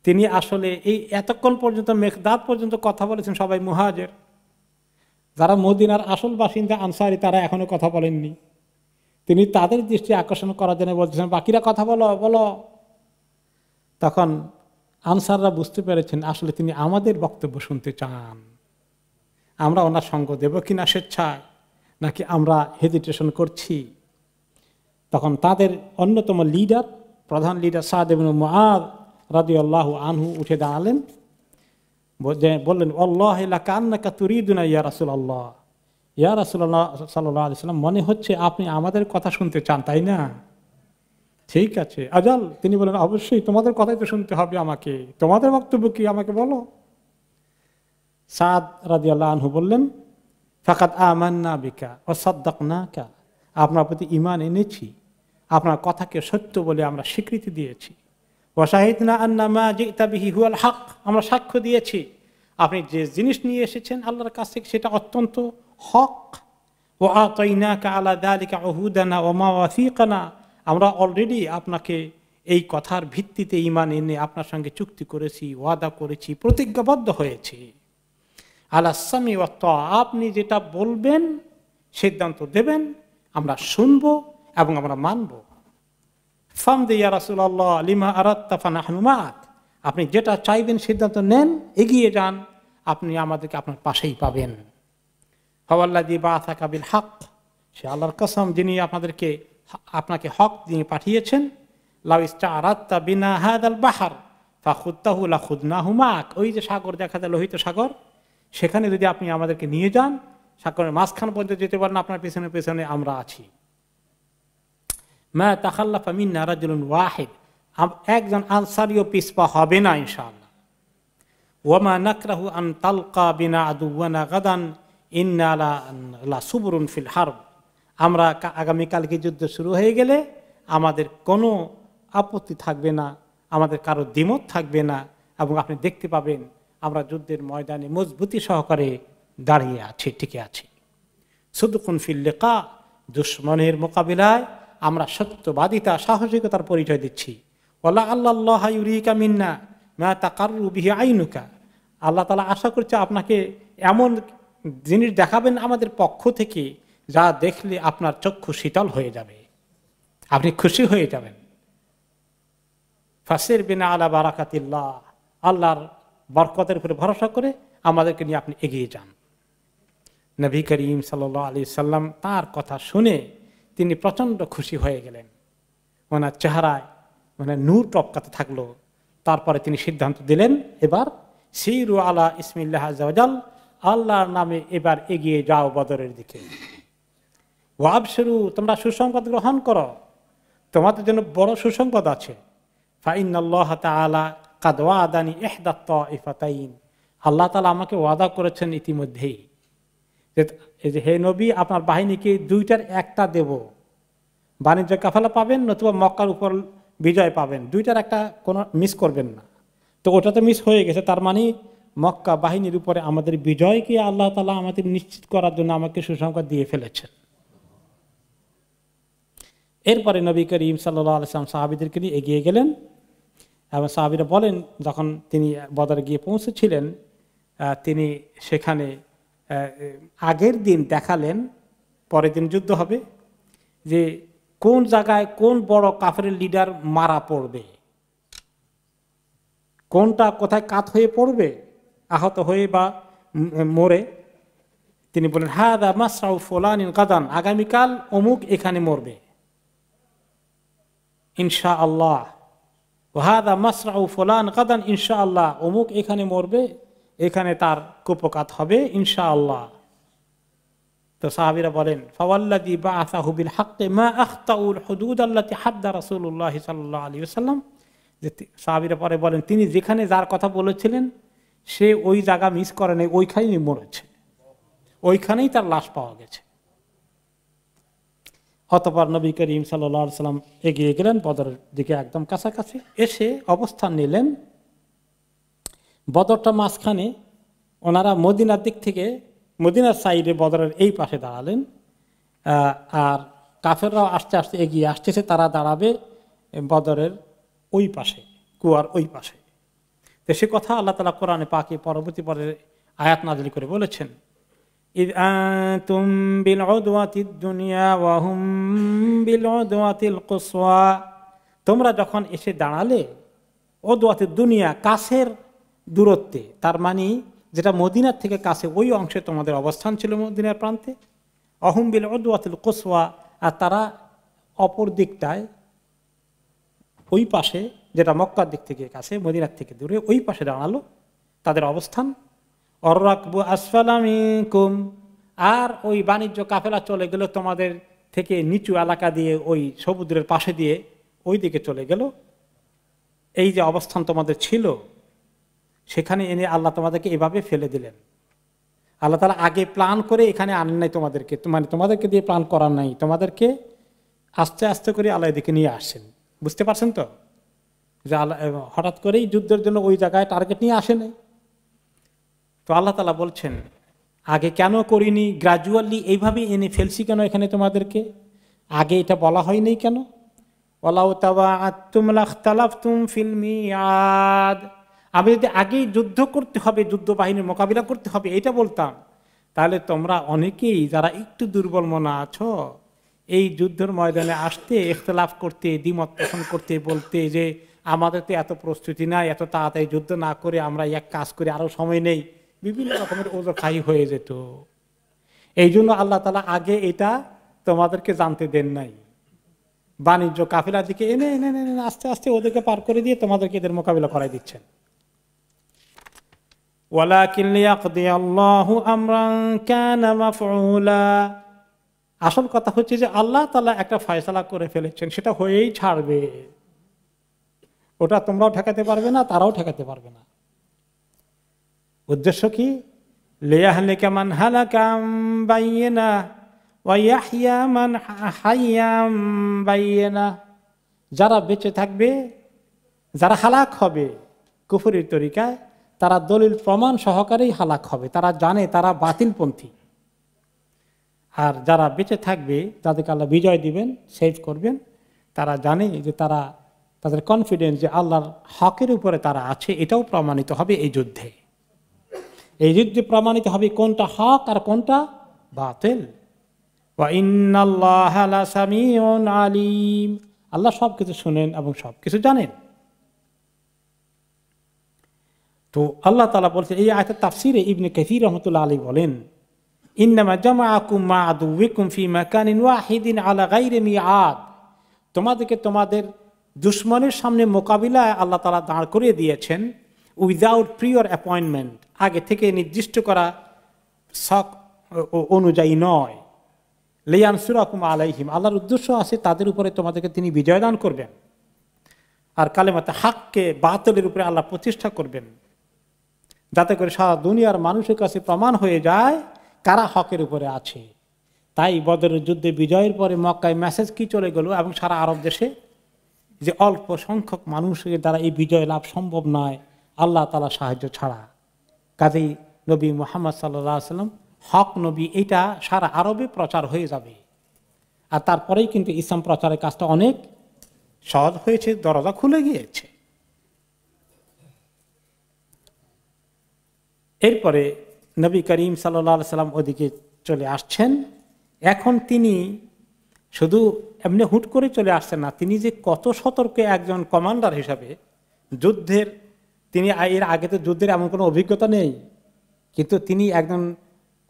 তিনি আসলে এই এতক্ষণ পর্যন্ত মিকদাদ পর্যন্ত কথা বলেছেন সবাই মুহাজির, যারা মদিনার আসল বাসিন্দা আনসারী তারা এখনো কথা বলেননি। তিনি তাদের দৃষ্টি আকর্ষণ করার জন্য বলতেছেন, বাকিরা কথা বলো বলো। তখন আনসাররা বুঝতে পেরেছেন আসলে তিনি আমাদের বক্তব্য শুনতে চান, আমরা ওনার সঙ্গ দেব কিনা স্বেচ্ছায়, নাকি আমরা হেজিটেশন করছি। তখন তাদের অন্যতম লিডার, প্রধান লিডার সাদ ইবনে মুআয রাদিয়াল্লাহু আনহু উঠে দাঁড়ালেন, বললেন, আল্লাহি লাকান্নাকা তুরিদুনা ইয়া রাসূলুল্লাহ, ইয়া রাসূলুল্লাহ সাল্লাল্লাহু আলাইহি ওয়াসাল্লাম, মনে হচ্ছে আপনি আমাদের কথা শুনতে চান, তাই না? ঠিক আছে, আজাল। তিনি বলেন, অবশ্যই তোমাদের কথাই তো শুনতে হবে আমাকে, তোমাদের বক্তব্য কি আমাকে বলো। সাদ রাদিয়াল্লাহু আনহু বললেন, ফাকাদ আমান্না বিকা ওয়া সাদ্দাকনাকা, আপনার প্রতি ঈমান এনেছি, আপনার কথাকে সত্য বলে আমরা স্বীকৃতি দিয়েছি। ওয়া শাহিদনা আন্না মা জিতা বিহি হুয়াল হক, আমরা সাক্ষ্য দিয়েছি আপনি যে জিনিস নিয়ে এসেছেন আল্লাহর কাছ থেকে সেটা অত্যন্ত হক। ওয়া আতাইনাকা আলা যালিকা উহুদানা ওয়া মাওয়াসিকানা, আমরা অলরেডি আপনাকে এই কথার ভিত্তিতে ঈমান এনে আপনার সঙ্গে চুক্তি করেছি, ওয়াদা করেছি, প্রতিজ্ঞাবদ্ধ হয়েছি। আলা সামি ওয়া তা, আপনি যেটা বলবেন সিদ্ধান্ত দেবেন, আমরা শুনবো এবং আমরা মানব। ফামদি ইয়া রাসূলুল্লাহ লিমা আরাদতা ফানাহনু মাআক, আপনি যেটা চাইবেন সিদ্ধান্ত নেন, এগিয়ে যান, আপনি আমাদেরকে আপনার পাশেই পাবেন। ফাওয়াল্লাযী বাআসাকা বিল হক, সে আল্লাহর কসম যিনি আপনাকে হক দিয়ে পাঠিয়েছেন। লাউ ইসতাআরাদতা বিনা হাদাল বাহর ফাখুদতাহু লাখুদনাহু মাআক, ওই যে সাগর দেখা যায় লোহিত সাগর, সেখানে যদি আপনি আমাদেরকে নিয়ে যান, সাগরের মাঝখান পর্যন্ত যেতে পারেন, আপনার পেছনে পেছনে আমরা আছি। মা তাখাল্লাফা মিন্না রাজুলুন ওয়াহিদ, একজন আনসারীও পিছপা হবে না ইনশাআল্লাহ। ওয়া মা নাকরাহু আন তালকা বিনা আদুওয়ানা গাদান ইন্না লা সুবরুন ফিল হারব, আমরা আগামীকালকে যুদ্ধ শুরু হয়ে গেলে আমাদের কোনো আপত্তি থাকবে না, আমাদের কারো দ্বিমত থাকবে না, এবং আপনি দেখতে পাবেন আমরা যুদ্ধের ময়দানে মজবুতি সহকারে দাঁড়িয়ে আছি, টিকে আছি। সুদকুন ফিল লিকা, দুশমনের মোকাবিলায় আমরা সত্যবাদিতা, সাহসিকতার পরিচয় দিচ্ছি। ওয়ালা আল্লাহ ইউরিকা মিন্না মা তাকাররু বিহি আইনুকা, আল্লাহ তাআলা আশা করছে আপনাকে এমন জিনিস দেখাবেন আমাদের পক্ষ থেকে যা দেখলে আপনার চক্ষু শীতল হয়ে যাবে, আপনি খুশি হয়ে যাবেন। ফাসির বিনা আলা বারাকাতিল্লাহ, আল্লাহর বরকতের উপরে ভরসা করে আমাদেরকে নিয়ে আপনি এগিয়ে যান। নবী করিম সাল্লাল্লাহু আলাইহি সাল্লাম তার কথা শুনে তিনি প্রচন্ড খুশি হয়ে গেলেন, ওনার চেহারায় মানে নূর টপকাতে থাকলো। তারপরে তিনি সিদ্ধান্ত দিলেন, এবার সিরু আলা ইসমিল্লাহ আযজা ওয়া জাল, আল্লাহর নামে এবার এগিয়ে যাও বদরের দিকে। ওয়াবশিরু, তোমরা সুসংবাদ গ্রহণ করো, তোমাদের জন্য বড় সুসংবাদ আছে। ফাইনাল্লাহ তাআলা কাদ ওয়াদানি ইহদা তাইফাতাইন, আল্লাহ তাআলা আমাকে ওয়াদা করেছেন ইতিমধ্যেই যে হে নবী, আপনার বাহিনীকে দুইটার একটা দেব, বাণিজ্য কাফালা পাবেন নতুবা মক্কার উপর বিজয় পাবেন, দুইটার একটা কোনো মিস করবেন না। তো ওটা তো মিস হয়ে গেছে, তার মানে মক্কা বাহিনীর উপরে আমাদের বিজয়কে আল্লাহ তাআলা আমাদের নিশ্চিত করার জন্য আমাকে সুসংবাদ দিয়ে ফেলেছেন। এরপরে নবী করিম সাল্লাল্লাহু আলাইহি ওয়াসাল্লাম সাহাবীদেরকে নিয়ে এগিয়ে গেলেন, এবং সাহাবীরা বলেন যখন তিনি বদরে গিয়ে পৌঁছেছিলেন, তিনি সেখানে আগের দিন দেখালেন, পরের দিন যুদ্ধ হবে, যে কোন জায়গায় কোন বড় কাফেরের লিডার মারা পড়বে, কোনটা কোথায় কাত হয়ে পড়বে, আহত হয়ে বা মরে, তিনি বলেন হাদা মাসরাউ ফুলানিন গাদান, আগামীকাল অমুক এখানে মরবে ইনশাআল্লাহ। হাদা মাসরাউ ফুলান গাদান ইনশাআল্লাহ, অমুক এখানে মরবে, এখানে তার কুপকাত হবে ইনশাআল্লাহ। তো সাহাবীরা বলেন ফাওয়াল্লাযী বাআসাহু বিল হাক্কি মা আখতাউল হুদুদ আল্লাতী হাদ্দা রাসূলুল্লাহ সাল্লাল্লাহু আলাইহি ওয়াসাল্লাম। যে সাহাবীরা পরে বলেন তিনি যেখানে যার কথা বলেছিলেন সে ওই জায়গা মিস করে নাই, ওইখানেই মরেছে, ওইখানেই তার লাশ পাওয়া গেছে। অতঃপর নবী করিম সাল্লাল্লাহু আলাইহি ওয়াসাল্লাম এগিয়ে গেলেন বদরের দিকে, একদম কাছাকাছি এসে অবস্থান নিলেন। বদরটা মাঝখানে, ওনারা মদিনার দিক থেকে, মদিনার সাইডে বদরের এই পাশে দাঁড়ালেন, আর কাফেররাও আস্তে আস্তে এগিয়ে আসতেছে, তারা দাঁড়াবে বদরের ওই পাশে, কুয়ার ওই পাশে। তো সে কথা আল্লাহ তাআলা কোরআনে পাকে পরবর্তী পরে আয়াত নাযিল করে বলেছেন, ইয আনতুম বিল উদওয়াতিদ দুনিয়া ওয়া হুম বিল উদওয়াতিল কুসওয়া, তোমরা যখন এসে দাঁড়ালে উদওয়াতিদ দুনিয়া, কাছের দূরত্বে, তার মানে যেটা মদিনার থেকে কাছে ওই অংশে তোমাদের অবস্থান ছিল মদিনার প্রান্তে, অহুম বিল উদওয়াতিল কুসওয়া, আর তারা অপর দিকটায় ওই পাশে, যেটা মক্কার দিক থেকে কাছে মদিনার থেকে দূরে, ওই পাশে দাঁড়ালো তাদের অবস্থান। অররাকবু আসফালা মিনকুম, আর ওই বাণিজ্য কাফেলা চলে গেল তোমাদের থেকে নিচু এলাকা দিয়ে, ওই সমুদ্রের পাশে দিয়ে ওই দিকে চলে গেল। এই যে অবস্থান তোমাদের ছিল সেখানে এনে আল্লাহ তোমাদেরকে এভাবে ফেলে দিলেন। আল্লাহ তাআলা আগে প্ল্যান করে এখানে আনেন নাই তোমাদেরকে, মানে তোমাদেরকে দিয়ে প্ল্যান করার নাই, তোমাদেরকে আস্তে আস্তে করে আল্লাহ এদিকে নিয়ে আসছেন। বুঝতে পারছেন তো, যে আল্লাহ হঠাৎ করেই যুদ্ধের জন্য ওই জায়গায় টার্গেট নিয়ে আসে নাই। তো আল্লাহ তাআলা বলছেন আগে কেন করিনি, গ্রাজুয়ালি এইভাবে এনে ফেলছি কেন এখানে তোমাদেরকে, আগে এটা বলা হয়নি কেন? ওয়ালাউ তাওয়াআতুম লাখতালাফতুম ফিল মিআদ, আমি যদি আগেই যুদ্ধ করতে হবে, যুদ্ধ বাহিনীর মোকাবিলা করতে হবে এটা বলতাম, তাহলে তোমরা অনেকেই যারা একটু দুর্বল মনা আছো, এই যুদ্ধের ময়দানে আসতে, ইখতিলাফ করতে, দ্বিমত পোষণ করতে, বলতে যে আমাদের তো এত প্রস্তুতি নাই, এত তাড়াতাড়ি যুদ্ধ না করে আমরা এক কাজ করে আরো সময় নেই, বিভিন্ন রকমের ওজর খাই হয়ে যেত। এই জন্য আল্লাহ তাআলা আগে এটা তোমাদেরকে জানতে দেন নাই, বাণিজ্য কাফেলার দিকে এনে এনে এনে আস্তে আস্তে ওদেরকে পার করে দিয়ে তোমাদেরকে এদের মোকাবিলা করাই দিচ্ছেন। ওয়ালাকিন লিয়াকদিয়াল্লাহু আমরান কানা মাফউলা, আসল কথা হচ্ছে যে আল্লাহ তাআলা একটা ফয়সালা করে ফেলেছেন, সেটা হয়েই ছাড়বে, ওটা তোমরাও ঠেকাতে পারবে না, তারাও ঠেকাতে পারবে না। উদ্দেশ্য কি? লিয়াহলিকা মান হালাকা আন বাইয়িনা ওয়া ইয়াহইয়া মান হাইয়া আন বাইয়িনা, যারা বেঁচে থাকবে, যারা হালাক হবে কুফরের তরিকায়, তারা দলিল প্রমাণ সহকারেই হালাক হবে, তারা জানে তারা বাতিলপন্থী। আর যারা বেঁচে থাকবে, যাদেরকে আল্লাহ বিজয় দিবেন, সেভ করবেন, তারা জানে যে তারা, তাদের কনফিডেন্স যে আল্লাহর হকের উপরে তারা আছে, এটাও প্রমাণিত হবে এই যুদ্ধে। এই যুদ্ধে প্রমাণিত হবে কোনটা হক আর কোনটা বাতিল। ওয়া ইন্নাল্লাহা লাসামিউন আলিম, আল্লাহ সবকিছু শুনেন এবং সবকিছু জানেন। তো আল্লাহ তাআলা বলছেন এই আয়াতের তাফসীরে ইবনে কাসীর রাহমাতুল্লাহ আলাইহি বলেন, ইন্নামা জামাআকুম মা আদুউকুম ফি মাকানিন ওয়াহিদিন আলা গায়রি মিআদ, তোমাদেরকে তোমাদের দুশমনের সামনে মোকাবিলায় আল্লাহ তাআলা দাঁড় করিয়ে দিয়েছেন উইদাউট প্রিয়র অ্যাপয়েন্টমেন্ট, আগে থেকে নির্দিষ্ট করা শক অনুযায়ী নয়। লিয়ানসুরাকুম আলাইহিম, আল্লাহর উদ্দেশ্য আছে তাদের উপরে তোমাদেরকে তিনি বিজয় দান করবেন, আর কালেমাতে হককে বাতিলের উপরে আল্লাহ প্রতিষ্ঠা করবেন, যাতে করে সারা দুনিয়ার মানুষের কাছে প্রমাণ হয়ে যায় কারা হকের উপরে আছে। তাই বদরের যুদ্ধে বিজয়ের পরে মক্কায় মেসেজ কি চলে গেল এবং সারা আরব দেশে, যে অল্প সংখ্যক মানুষের দ্বারা এই বিজয় লাভ সম্ভব নয় আল্লাহ তাআলা সাহায্য ছাড়া। কাজেই নবী মুহাম্মদ সাল্লাল্লাহু আলাইহি ওয়াসাল্লাম হক নবী, এটা সারা আরবে প্রচার হয়ে যাবে। আর তারপরেই কিন্তু ইসলাম প্রচারের কাজটা অনেক সহজ হয়েছে, দরজা খুলে গিয়েছে। এরপরে নবী করিম সাল্লাল্লাহু আলাইহি ওয়াসাল্লাম ওদিকে চলে আসছেন। এখন তিনি শুধু এমনি হুট করে চলে আসছেন না, তিনি যে কত সতর্ক একজন কমান্ডার হিসাবে, যুদ্ধের তিনি এর আগে তো যুদ্ধের এমন কোনো অভিজ্ঞতা নেই, কিন্তু তিনি একজন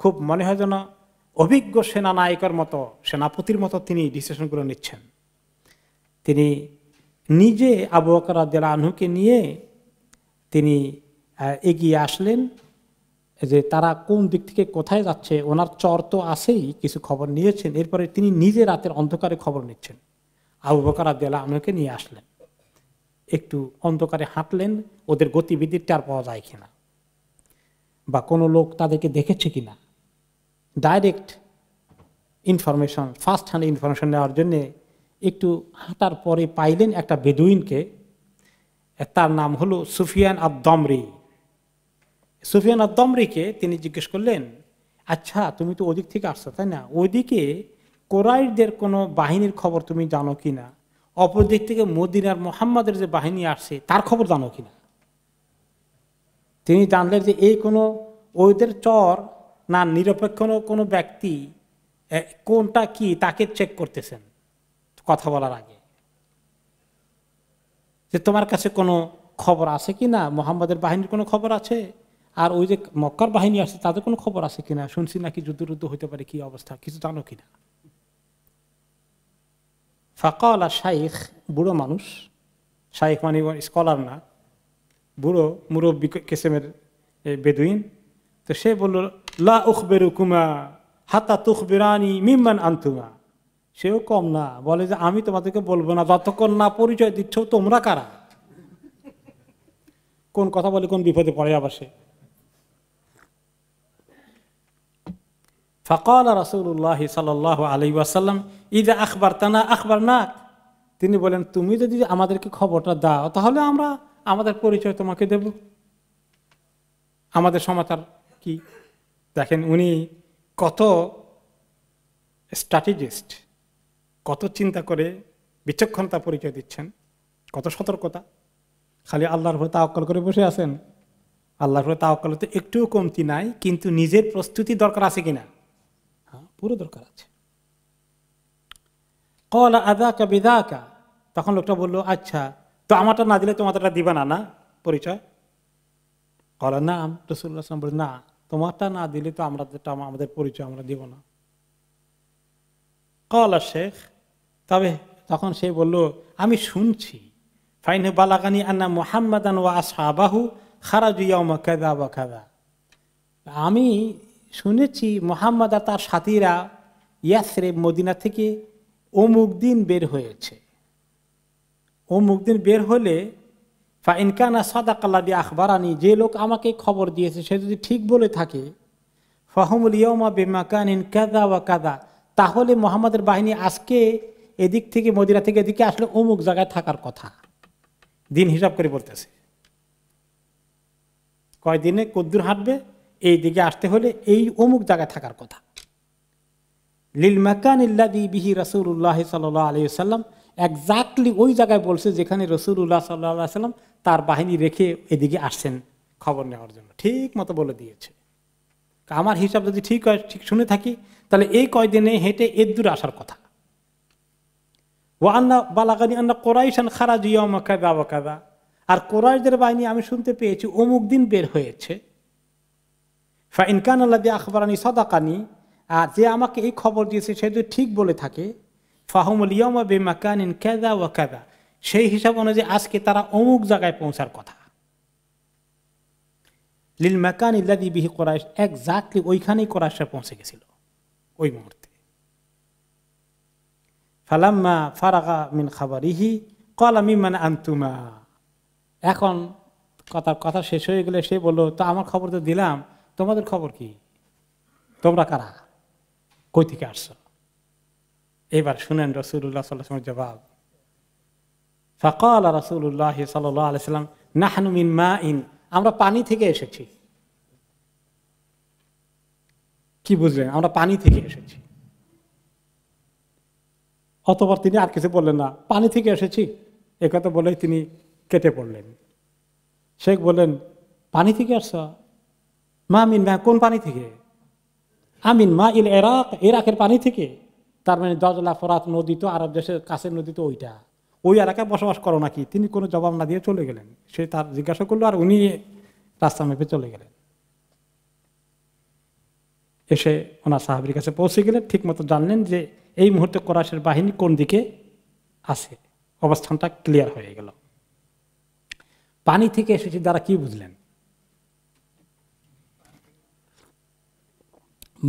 খুব মনে হয় যেন অভিজ্ঞ সেনানায়কের মতো, সেনাপতির মতো তিনি ডিসিশনগুলো নিচ্ছেন। তিনি নিজে আবু বকর রাদিয়াল্লাহু আনহুকে নিয়ে তিনি এগিয়ে আসলেন, যে তারা কোন দিক থেকে কোথায় যাচ্ছে। ওনার চর তো আছেই, কিছু খবর নিয়েছেন, এরপরে তিনি নিজে রাতের অন্ধকারে খবর নিচ্ছেন। আবু বকর রাদিয়াল্লাহু আনহুকে নিয়ে আসলেন, একটু অন্ধকারে হাঁটলেন, ওদের গতিবিধির টের পাওয়া যায় কিনা, বা কোনো লোক তাদেরকে দেখেছে কিনা। Direct information, first hand information নেওয়ার জন্য একটু হাঁটার পরে পাইলেন একটা বেদুইনকে। তার নাম হলো সুফিয়ান আদ-দমরি। সুফিয়ান আদ-দমরিকে তিনি জিজ্ঞেস করলেন, আচ্ছা তুমি তো ওদিক থেকে আসছো তাই না, ওইদিকে কোরাইশদের কোনো বাহিনীর খবর তুমি জানো কিনা, অপর দিক থেকে মদিনার মুহাম্মাদের যে বাহিনী আসছে তার খবর জানো কিনা। তিনি জানলেন যে এই কোনো ওদের চর না নিরপেক্ষ কোনো ব্যক্তি কোনটা কি তাকে চেক করতেছেন কথা বলার আগে, যে তোমার কাছে কোনো খবর আছে কিনা, মুহাম্মাদের বাহিনীর কোনো খবর আছে, আর ওই যে মক্কার বাহিনী আসছে তাদের কোনো খবর আছে কিনা, শুনছি নাকি যুদ্ধ হইতে পারে, কি অবস্থা কিছু জানো কিনা। ফাকালা শাইখ, বুড়ো মানুষ, শাইখ মানে স্কলার না, বুড়ো মুরব্বী কিসেমের বেদুইন, তো সে বলল লা উখবিরুকুমা হাত্তা তুখবিরানি মিম্মান আনতুমা। সেও কম না, বলে যে আমি তোমাদেরকে বলবো না যতক্ষণ না পরিচয় দিচ্ছ তোমরা কারা। কোন কথা বলে কোন বিপদে পড়ে আবার সে। ফাকাল রাসূলুল্লাহ সাল্লাল্লাহু আলাইহি ওয়াসাল্লাম ইযা আখবারতানা আখবারনাক। তিনি বলেন তুমি যদি আমাদেরকে খবরটা দাও তাহলে আমরা আমাদের পরিচয় তোমাকে দেব, আমাদের সমাচার কি। দেখেন উনি কত স্ট্র্যাটেজিস্ট, কত চিন্তা করে বিচক্ষণতা পরিচয় দিচ্ছেন, কত সতর্কতা। খালি আল্লাহর উপরে তাওয়াক্কুল করে বসে আছেন, আল্লাহর উপরে তাওয়াক্কুল তো একটুও কমতি নাই, কিন্তু নিজের প্রস্তুতি দরকার আছে কিনা, হ্যাঁ পুরো দরকার আছে। ক্বালা আযাকা বিযাকা, তখন লোকটা বলল আচ্ছা তো আমারটা না দিলে তোমারটা দিবা না, না পরিচয়। ক্বালা নাম, রাসূলুল্লাহ সাল্লাল্লাহু আলাইহি ওয়াসাল্লাম বলেন না, তোমারটা না দিলে তো আমাদের পরিচয় আমরা দিব না। ক্বালা শেখ, তবে তখন সে বলল আমি শুনছি, ফাইন বালাগানি আন্না মুহাম্মাদান ওয়া আসহাবাহু খারাজু ইয়াওমা কাযা ওয়া কাযা, আমি শুনেছি মুহাম্মদ আর তার সাথীরা ইয়াসরিব মদিনা থেকে অমুক দিন বের হয়েছে। অমুক দিন বের হলে ফাইন কানা সাদাকাল্লাযী আখবারানি, যে লোক আমাকে খবর দিয়েছে সে যদি ঠিক বলে থাকে, ফাহুমুল ইয়াওমা বিমাকানিন কাযা ওয়া কাযা, তাহলে মুহাম্মাদের বাহিনী আজকে এদিক থেকে মদিনা থেকে এদিকে আসলে অমুক জায়গায় থাকার কথা। দিন হিসাব করে বলতেছে কয়দিনে কদ্দুর হাঁটবে, এই দিকে আসতে হলে এই অমুক জায়গায় থাকার কথা। লিল মাকানিল্লাযী বিহি রাসূলুল্লাহ সাল্লাল্লাহু আলাইহি ওয়াসাল্লাম, এক্স্যাক্টলি ওই জায়গায় বলছে যেখানে রাসূলুল্লাহ সাল্লাল্লাহু আলাইহি ওয়াসাল্লাম তার বাহিনী রেখে এদিকে আসছেন খবর নেওয়ার জন্য, ঠিক মতো বলে দিয়েছে। আমার হিসাব যদি ঠিক হয়, ঠিক শুনে থাকি, তাহলে এই কয়দিনে হেঁটে এর দূরে আসার কথা। ওয়া আন্না বালাগানি আন্না কুরাইশান খারাজু ইয়াওমা কাযা ওয়া কাযা, আর কুরাইশদের বাহিনী আমি শুনতে পেয়েছি অমুক দিন বের হয়েছে। ফা ইন কানা আল্লাযী আখবারানি সাদাকানি, আর যে আমাকে এই খবর দিয়েছে সে যদি ঠিক বলে থাকে, ফাহুমুল ইয়াওমা বিমাকানিন কাযা ওয়া কাযা, সেই হিসাব অনুযায়ী আজকে তারা অমুক জায়গায় পৌঁছার কথা। লিল মাকানিল্লাযী বিহি কুরাইশ, এক্স্যাক্টলি ওইখানেই কুরাইশরা পৌঁছে গেছিল ওই মুহূর্তে। ফালাম্মা ফারাগা মিন খাবারিহি ক্বালা মিম্মান আনতুমা, এখন কথা শেষ হয়ে গেলে সে বলল তো আমার খবর তো দিলাম, তোমাদের খবর কি, তোমরা কারা, কই থেকে আসছো। এবার শুনেন রাসূলুল্লাহ সাল্লাল্লাহু আলাইহি ওয়াসাল্লামের জবাব। ফাকালা রাসূলুল্লাহ সাল্লাল্লাহু আলাইহি ওয়াসাল্লাম নাহনু মিন মাইন, আমরা পানি থেকে এসেছি। কি বুঝলেন, আমরা পানি থেকে এসেছি। অতঃপর তিনি আর কিছু বললেন না, পানি থেকে এসেছি একথা বলেই তিনি কেটে পড়লেন। শেখ বললেন পানি থেকে আসছ, মা মিন মা, কোন পানি থেকে, আমিন মা ইল ইরাক, ইরাকের পানি থেকে। তার মানে দজলা ফোরাত নদী তো আরব দেশের কাছের নদী তো ওইটা, ওই এলাকায় বসবাস করো নাকি? তিনি কোনো জবাব না দিয়ে চলে গেলেন। সে তার জিজ্ঞাসা করলো আর উনি রাস্তা মেপে চলে গেলেন। এসে ওনার সাহাবীর কাছে পৌঁছে গেলেন, ঠিক মতো জানলেন যে এই মুহূর্তে কুরাইশের বাহিনী কোন দিকে আছে, অবস্থানটা ক্লিয়ার হয়ে গেল। পানি থেকে এসেছি দ্বারা কি বুঝলেন?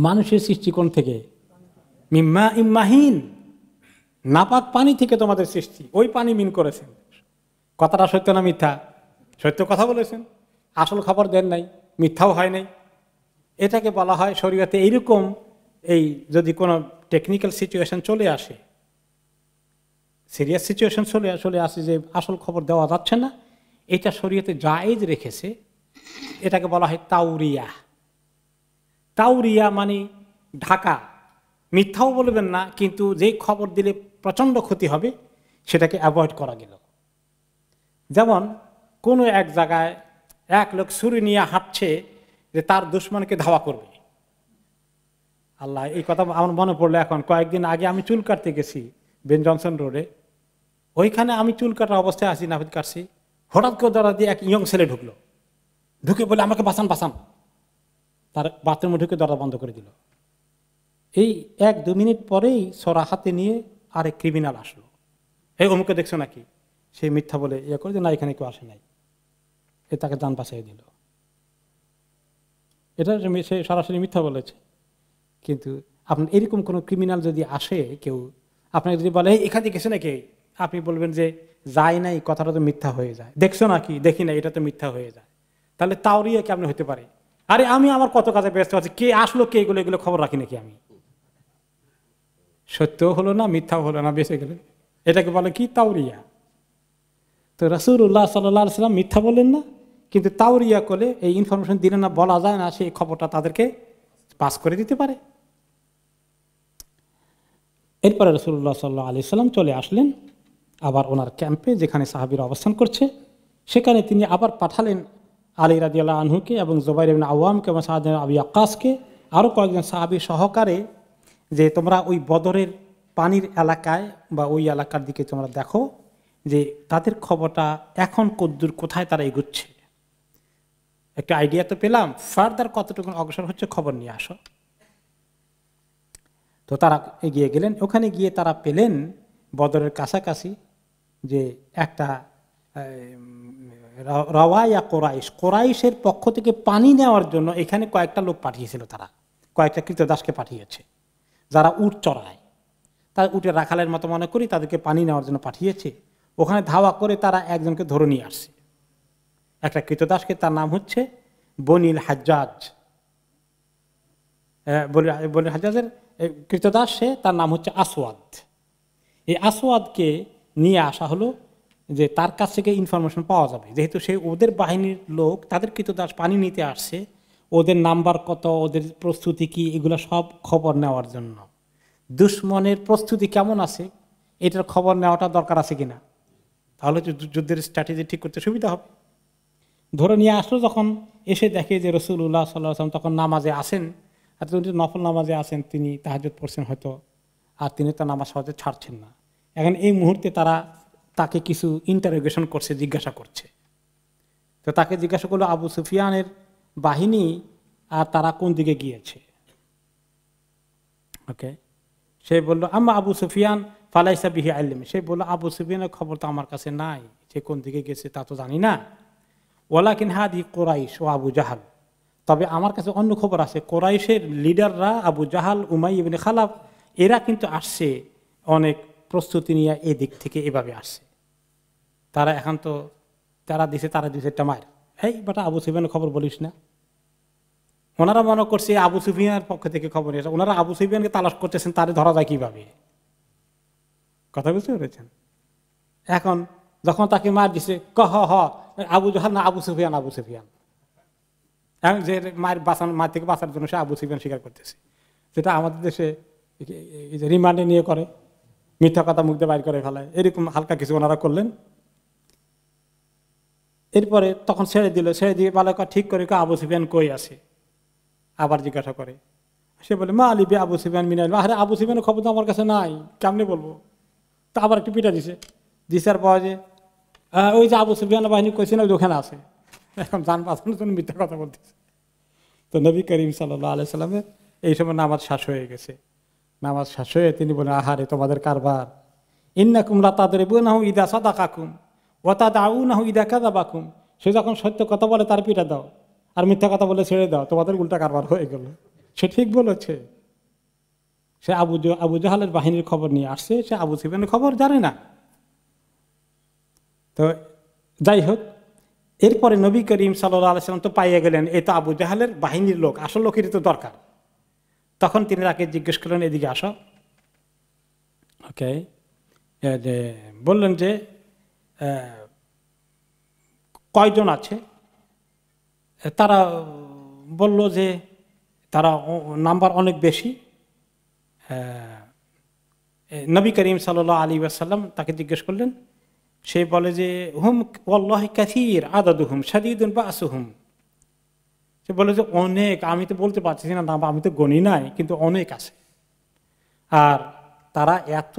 মানুষের সৃষ্টিকোণ থেকে, মিম্মা ইম্মাহিন, নাপাক পানি থেকে তোমাদের সৃষ্টি, ওই পানি মিন করেছেন। কথাটা সত্য না মিথ্যা? সত্য কথা বলেছেন, আসল খবর দেন নাই, মিথ্যাও হয় নাই। এটাকে বলা হয় শরীয়তে এইরকম, এই যদি কোনো টেকনিক্যাল সিচুয়েশন চলে আসে, সিরিয়াস সিচুয়েশন চলে আসে যে আসল খবর দেওয়া যাচ্ছে না, এটা শরীয়তে জায়েজ রেখেছে। এটাকে বলা হয় তাওরিয়া। তাওরিয়া মানে ঢাকা, মিথ্যাও বলবেন না, কিন্তু যেই খবর দিলে প্রচণ্ড ক্ষতি হবে সেটাকে অ্যাভয়েড করা গেল। যেমন কোনো এক জায়গায় এক লোক ছুরি নিয়ে হাঁটছে যে তার দুশ্মনকে ধাওয়া করবে। আল্লাহ, এই কথা আমার মনে পড়লো এখন। কয়েকদিন আগে আমি চুল কাটতে গেছি বেন জনসন রোডে। ওইখানে আমি চুল কাটার অবস্থায় আছি, নাপিত কাটছি, হঠাৎ করে দরজা দিয়ে এক ইয়ং ছেলে ঢুকলো, ঢুকে বলে আমাকে বাঁচান বাঁচান। তার বাথরুমে ঢুকে দরজা বন্ধ করে দিল। এই 1-2 মিনিট পরেই সরা হাতে নিয়ে আরেক ক্রিমিনাল আসলো, এই অমুকে দেখছো নাকি? সে মিথ্যা বলে ইয়ে করে যে না, এখানে কেউ আসে নাই। এ তাকে যান বাঁচিয়ে দিল। এটা সে সরাসরি মিথ্যা বলেছে। কিন্তু আপনার এরকম কোনো ক্রিমিনাল যদি আসে, কেউ আপনাকে যদি বলে এখানে গেছে নাকি, আপনি বলবেন যে যায় নাই, কথাটা তো মিথ্যা হয়ে যায়। দেখছো নাকি? দেখি না, এটা তো মিথ্যা হয়ে যায়। তাহলে তাওরিয়া কেমন হতে পারে? আরে আমি আমার কত কাজে ব্যস্ত আছি, কে আসলো কে এগুলো এগুলো খবর রাখি নাকি আমি? সত্যও হলো না, মিথ্যাও হলো না, বেঁচে গেলেন। এটাকে বলে কি? তাওরিয়া। তো রাসূলুল্লাহ সাল্লাল্লাহু আলাইহি ওয়াসাল্লাম মিথ্যা বললেন না, কিন্তু তাওরিয়া করলে এই ইনফরমেশন দিলে না, বলা যায় না, সেই খবরটা তাদেরকে পাস করে দিতে পারে। এরপরে রাসূলুল্লাহ সাল্লাল্লাহু আলাইহি ওয়াসাল্লাম চলে আসলেন আবার ওনার ক্যাম্পে, যেখানে সাহাবীরা অবস্থান করছে। সেখানে তিনি আবার পাঠালেন আলী রাদিয়াল্লাহু আনহুকে এবং জুবাইর ইবনে আওয়ামকে এবং সাদ ইবনে আবি ওয়াক্কাসকে, আরও কয়েকজন সাহাবী সহকারে, যে তোমরা ওই বদরের পানির এলাকায় বা ওই এলাকার দিকে তোমরা দেখো যে তাদের খবরটা এখন কদ্দূর, কোথায় তারা এগুচ্ছে। একটা আইডিয়া তো পেলাম, ফার্দার কতটুকু অগ্রসর হচ্ছে খবর নিয়ে আসো। তো তারা এগিয়ে গেলেন। ওখানে গিয়ে তারা পেলেন বদরের কাছাকাছি যে একটা রাওয়ায়া কোরাইশ, কোরাইশের পক্ষ থেকে পানি নেওয়ার জন্য এখানে কয়েকটা লোক পাঠিয়েছিল। তারা কয়েকটা কৃতদাসকে পাঠিয়েছে, যারা উট চড়ায়। তার উটের রাখালের মতো মনে করি তাদেরকে পানি নেওয়ার জন্য পাঠিয়েছে। ওখানে ধাওয়া করে তারা একজনকে ধরে নিয়ে আসছে, একটা কৃতদাসকে। তার নাম হচ্ছে বনিল হাজ্জাজ। বনিল হাজ্জাজের কৃতদাস সে, তার নাম হচ্ছে আসওয়াদ। এই আসওয়াদকে নিয়ে আসা হলো যে তার কাছ থেকে ইনফরমেশন পাওয়া যাবে, যেহেতু সে ওদের বাহিনীর লোক, তাদের কৃতদাস পানি নিতে আসছে, ওদের নাম্বার কত, ওদের প্রস্তুতি কি, এগুলো সব খবর নেওয়ার জন্য। দুশ্মনের প্রস্তুতি কেমন আছে এটার খবর নেওয়াটা দরকার আছে কিনা, তাহলে যুদ্ধের স্ট্র্যাটেজি ঠিক করতে সুবিধা হবে। ধরে নিয়ে আসলো। যখন এসে দেখে যে রাসূলুল্লাহ সাল্লাল্লাহু আলাইহি ওয়াসাল্লাম তখন নামাজে আসেন, আর তিনি নফল নামাজে আসেন, তিনি তাহাজ্জুদ পড়ছেন হয়তো, আর তিনি তো নামাজ সহজে ছাড়ছেন না। এখন এই মুহূর্তে তারা তাকে কিছু ইন্টারোগেশন করছে, জিজ্ঞাসা করছে। তো তাকে জিজ্ঞাসা করলো আবু সুফিয়ানের বাহিনী আর তারা কোন দিকে গিয়েছে। ওকে, সে বলল আম্মা আবু সুফিয়ান ফালাইসা বিহি আইলিম। সে বলল আবু সুফিয়ানের খবর তো আমার কাছে নাই, সে কোন দিকে গেছে তা তো জানি না। ওয়ালাকিন হাদি কুরাইশ ও আবু জাহাল, তবে আমার কাছে অন্য খবর আছে। কোরাইশের লিডাররা আবু জাহাল, উমাইয়া ইবনে খালাফ, এরা কিন্তু আসছে অনেক প্রস্তুতি নিয়ে এদিক থেকে, এভাবে আসছে। তারা এখন তো তারা দিছে একটা মায়ের, এই বেটা আবু সুফিয়ানের খবর বলিস না। ওনারা মনে করছে আবু সুফিয়ানের পক্ষ থেকে খবর এসে, ওনারা আবু সুফিয়ানকে তালাশ করতেছেন, তারে ধরা যায় কিভাবে। কথা বুঝতে পেরেছেন? এখন যখন তাকে মার দিছে, আবু জাহাল না আবু সুফিয়ান, আবু সুফিয়ান। এখন যে মায়ের থেকে বাঁচার জন্য সে আবু সুফিয়ান স্বীকার করতেছে, যেটা আমাদের দেশে রিমান্ডে নিয়ে করে, মিথ্যা কথা মুখ দিয়ে বাইর করে ফেলায়, এরকম হালকা কিছু ওনারা করলেন। এরপরে তখন ছেড়ে দিয়ে ভালো ঠিক করে আবু সুফিয়ান কই আছে, আবার জিজ্ঞাসা করে। সে বলে মা আলিবি আবু সুফিয়ান মিনাইল, আরে আবু সুফিয়ানের খবর তো আমার কাছে নাই, কেমনে বলবো। তো আবার একটু পিটা দিছে, দিশার পাওয়া যে ওই যে আবু সুফিয়ান বাহিনী কইছে না ওখানে আছে, এখন যান বাঁচানোর জন্য মিথ্যা কথা বলতেছে। তো নবী করিম সাল্লাল্লাহু আলাইহি সাল্লামের এই সময় নামাজ শেষ হয়ে গেছে। নামাজ শেষ হয়ে তিনি বলেন, আহারে তোমাদের কারবার, ইন্নাকুম লাতাদরিবুনাহু ইযা সাদাকাকুম ওয়া তাদউনাহু ইযা কাযাবাকুম। সে যখন সত্য কথা বলে তার পিটা দাও, আর মিথ্যা কথা বলে ছেড়ে দাও, তোমাদের উল্টা কারবার হয়ে গেল। সে ঠিক বলেছে। সে আবু জাহালের বাহিনীর খবর নিয়ে আসছে, সে আবু সুফিয়ানের খবর জানে না। তো যাই হোক, এরপরে নবী করিম সাল্লাল্লাহু আলাইহি ওয়াসাল্লাম তো পাইয়া গেলেন এই তো আবু জাহালের বাহিনীর লোক, আসল লোকেরই তো দরকার। তখন তিনি তাকে জিজ্ঞেস করলেন, এদিকে আসো। ওকে, বললেন যে কয়জন আছে? তারা বলল যে তারা নাম্বার অনেক বেশি। নবী করিম সাল্লাল্লাহু আলাইহি ওয়াসাল্লাম তাকে জিজ্ঞেস করলেন, সে বলে যে হুম ওয়াল্লাহি কাসীর আদাদুহুম শাদীদুন বাসুহুম। সে বলে যে অনেক, আমি তো বলতে পারছি না, আমি তো গণি নাই, কিন্তু অনেক আছে। আর তারা এত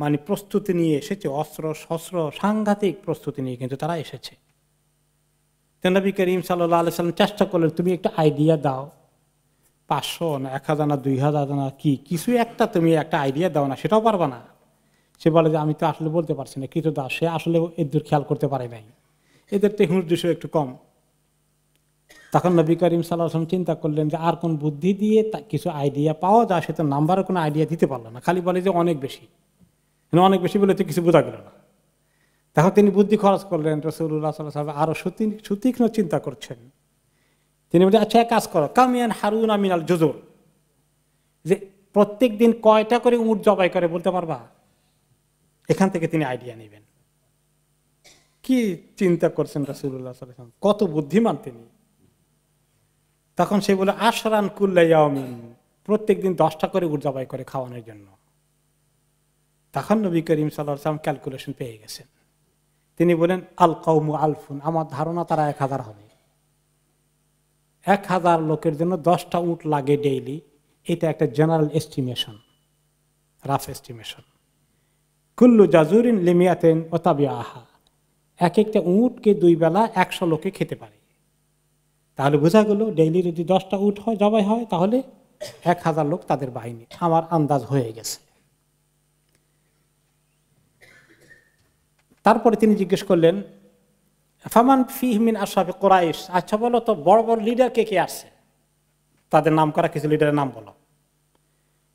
মানে প্রস্তুতি নিয়ে এসেছে, অস্ত্র শস্ত্র সাংঘাতিক প্রস্তুতি নিয়ে কিন্তু তারা এসেছে। নবী করিম সাল্লাল্লাহু আলাইহি ওয়াসাল্লাম চেষ্টা করলেন, তুমি একটা আইডিয়া দাও, 500 না 1000 না 2000 না কি কিছু একটা, তুমি একটা আইডিয়া দাও না, সেটাও পারবা না। সে বলে যে আমি তো আসলে বলতে পারছি না, কিন্তু দাস সে আসলে এদের খেয়াল করতে পারে নাই, এদের তো হুঁশ দুশো একটু কম। তখন নবী করিম সাল্লাল্লাহু আলাইহি ওয়াসাল্লাম চিন্তা করলেন যে আর কোন বুদ্ধি দিয়ে কিছু আইডিয়া পাওয়া যায়। সে তো নাম্বারে কোনো আইডিয়া দিতে পারলো না, খালি বলে যে অনেক বেশি। অনেক বেশি বলে তো কিছু বোঝা গেল না। তখন তিনি বুদ্ধি খরচ করলেন, রাসূলুল্লাহ সাল্লাল্লাহু আলাইহি ওয়াসাল্লাম আরো সুতীক্ষ্ণ চিন্তা করছেন। তিনি বলছেন, আচ্ছা এক কাজ করো, কামিয়ান হারুনা মিনাল জুজুর, যে প্রত্যেক দিন কয়টা করে উট জবাই করে বলতে পারবা? এখান থেকে তিনি আইডিয়া নেবেন। কি চিন্তা করছেন রাসূলুল্লাহ সাল্লাল্লাহু আলাইহি ওয়াসাল্লাম, কত বুদ্ধিমান তিনি। তখন সে বলে আশরান কুল্লা ইয়াউমিন, প্রত্যেক দিন 10টা করে উট জবাই করে খাওয়ানোর জন্য। তখন নবী করিম সাল্লাল্লাহু আলাইহি ওয়াসাল্লাম ক্যালকুলেশন পেয়ে গেছেন। তিনি বলেন আল কওমু আলফুন, আমার ধারণা তারা 1000 হবে। 1000 লোকের জন্য 10টা উট লাগে ডেইলি, এটা একটা জেনারেল এস্টিমেশন, রাফ এস্টিমেশন। কুল্লু জাজুরিন লিমিয়াতেন ও তাবিআহা, এক একটা উটকে 2 বেলা 100 লোকে খেতে পারে। তাহলে বোঝা গেল ডেইলি যদি 10টা উট হয় জবাই হয়, তাহলে 1000 লোক তাদের বাহিনী। আমার আন্দাজ হয়ে গেছে। তারপরে তিনি জিজ্ঞেস করলেন, ফামান ফিহি মিন আসহাবি কুরাইশ, আচ্ছা বলো তো বড় বড় লিডার কে কে আসছে, তাদের নাম করা কিছু লিডারের নাম বলো।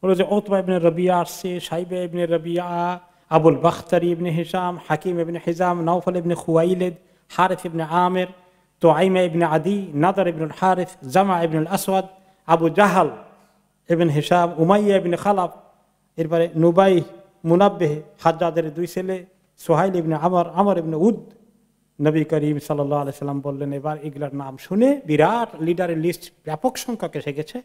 বলো যে উতবা ইবনে রবিয়া আসছে, সাইবা ইবনে রবিয়া, আবুল বাখতারি ইবনে হিশাম, হাকিম ইবনে হিজাম, নওফল ইবনে খুয়াইলিদ, হারিস ইবনে আমির, তুআইমা ইবনে আদি, নাদার ইবনুল হারিস, জামা ইবনুল আসওয়াদ, আবু জাহাল ইবনে হিশাম, উমাইয়া ইবনে খালাফ, এরপরে নুবাই, মুনাব্বিহ, হাজ্জাজের 2 ছেলে, সুহাইল ইবনে আমর ইবনে উদ। নবী করিম সাল্লাল্লাহু আলাইহি সাল্লাম বললেন, এবার এগুলার নাম শুনে বিরাট লিডারের লিস্ট ব্যাপক সংখ্যক এসে গেছে।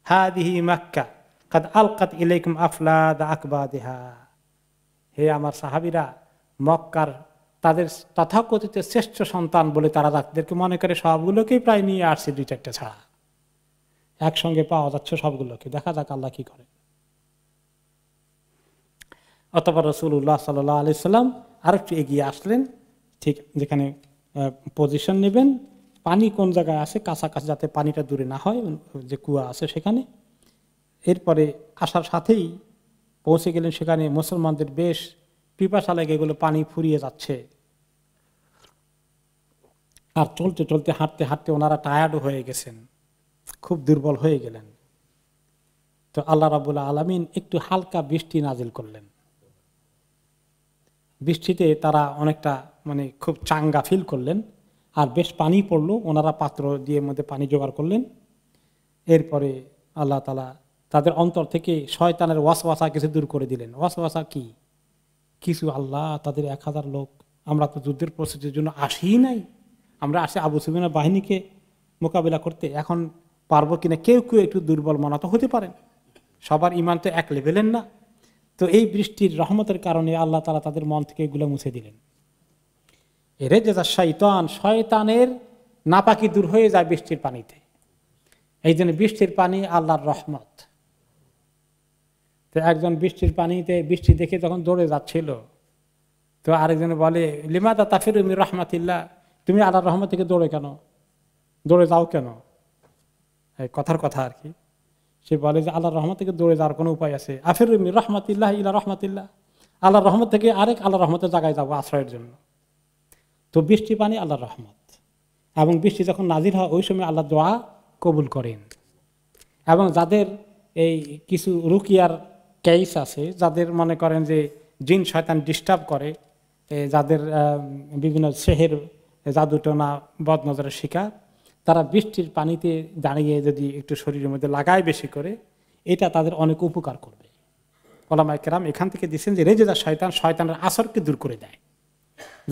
হাদিহি মক্কা কাদ আলকাত ইলাইকুম আফলাদ আকবাদিহা, হে আমার সাহাবীরা, মক্কার তাদের তথাকথিত শ্রেষ্ঠ সন্তান বলে তারা তাদেরকে মনে করে সবগুলোকেই প্রায় নিয়ে আসছে, 2-4টা ছাড়া একসঙ্গে পাওয়া যাচ্ছে সবগুলোকে। দেখা যাক আল্লাহ কি করে। অতঃপর রাসূলুল্লাহ সাল্লাল্লাহু আলাইহি সাল্লাম আরেকটু এগিয়ে আসলেন, ঠিক যেখানে পজিশন নেবেন, পানি কোন জায়গায় আছে কাছাকাছি, যাতে পানিটা দূরে না হয়, যে কুয়া আছে সেখানে। এরপরে আসার সাথেই পৌঁছে গেলেন সেখানে। মুসলমানদের বেশ পিপাসা লেগে এগুলো, পানি ফুরিয়ে যাচ্ছে। আর চলতে চলতে হাঁটতে হাঁটতে ওনারা টায়ার্ডও হয়ে গেছেন, খুব দুর্বল হয়ে গেলেন। তো আল্লাহ রাব্বুল আলামিন একটু হালকা বৃষ্টি নাজিল করলেন। বৃষ্টিতে তারা অনেকটা মানে খুব চাঙ্গা ফিল করলেন, আর বেশ পানি পড়লো। ওনারা পাত্র দিয়ে মধ্যে পানি জোগাড় করলেন। এরপরে আল্লাহ তাআলা তাদের অন্তর থেকে শয়তানের ওয়াসওয়াসা কিছু দূর করে দিলেন। ওয়াসওয়াসা কি? কিছু আল্লাহ, তাদের 1000 লোক, আমরা তো যুদ্ধের প্রস্তুতির জন্য আসিই নাই, আমরা আসি আবু সুফিয়ানের বাহিনীকে মোকাবিলা করতে, এখন পারবো কিনা। কেউ কেউ একটু দুর্বল মনা তো হতে পারেন, সবার ইমান তো এক লেভেলের না। তো এই বৃষ্টির রহমতের কারণে আল্লাহ তাআলা তাদের মন থেকে এগুলো মুছে দিলেন। এরে যে শয়তানের নাপাকি দূর হয়ে যায় বৃষ্টির পানিতে। এই জন্য বৃষ্টির পানি আল্লাহর রহমত। তো একজন বৃষ্টির পানিতে, বৃষ্টি দেখে যখন দৌড়ে যাচ্ছিল, তো আরেকজনে বলে লিমাদা তাফিরু মির রাহমাতিল্লাহ, তুমি আল্লাহর রহমত থেকে দৌড়ে যাও কেন? কথার কথা আর কি। সে বলে যে আল্লাহর রহমত থেকে দৌড়ে যাওয়ার কোনো উপায় আছে? আফিরু মির রাহমাতিল্লাহ ইলা রাহমাতিল্লাহ, আল্লাহর রহমত থেকে আরেক আল্লাহর রহমতের জায়গায় যাবো আশ্রয়ের জন্য। তো বৃষ্টি পানি আল্লাহর রহমত, এবং বৃষ্টি যখন নাজির হয় ওই সময় আল্লাহ দোয়া কবুল করেন। এবং যাদের এই কিছু রুকিয়ার কেস আছে, যাদের মনে করেন যে জিন শয়তান ডিস্টার্ব করে, যাদের বিভিন্ন সেহের জাদুটোনা বদনজরের শিকার, তারা বৃষ্টির পানিতে দাঁড়িয়ে যদি একটু শরীরের মধ্যে লাগায় বেশি করে, এটা তাদের অনেক উপকার করবে। ওলামায়ে কেরাম এখান থেকে দিচ্ছেন যে রেজেদা শয়তানের আসরকে দূর করে দেয়।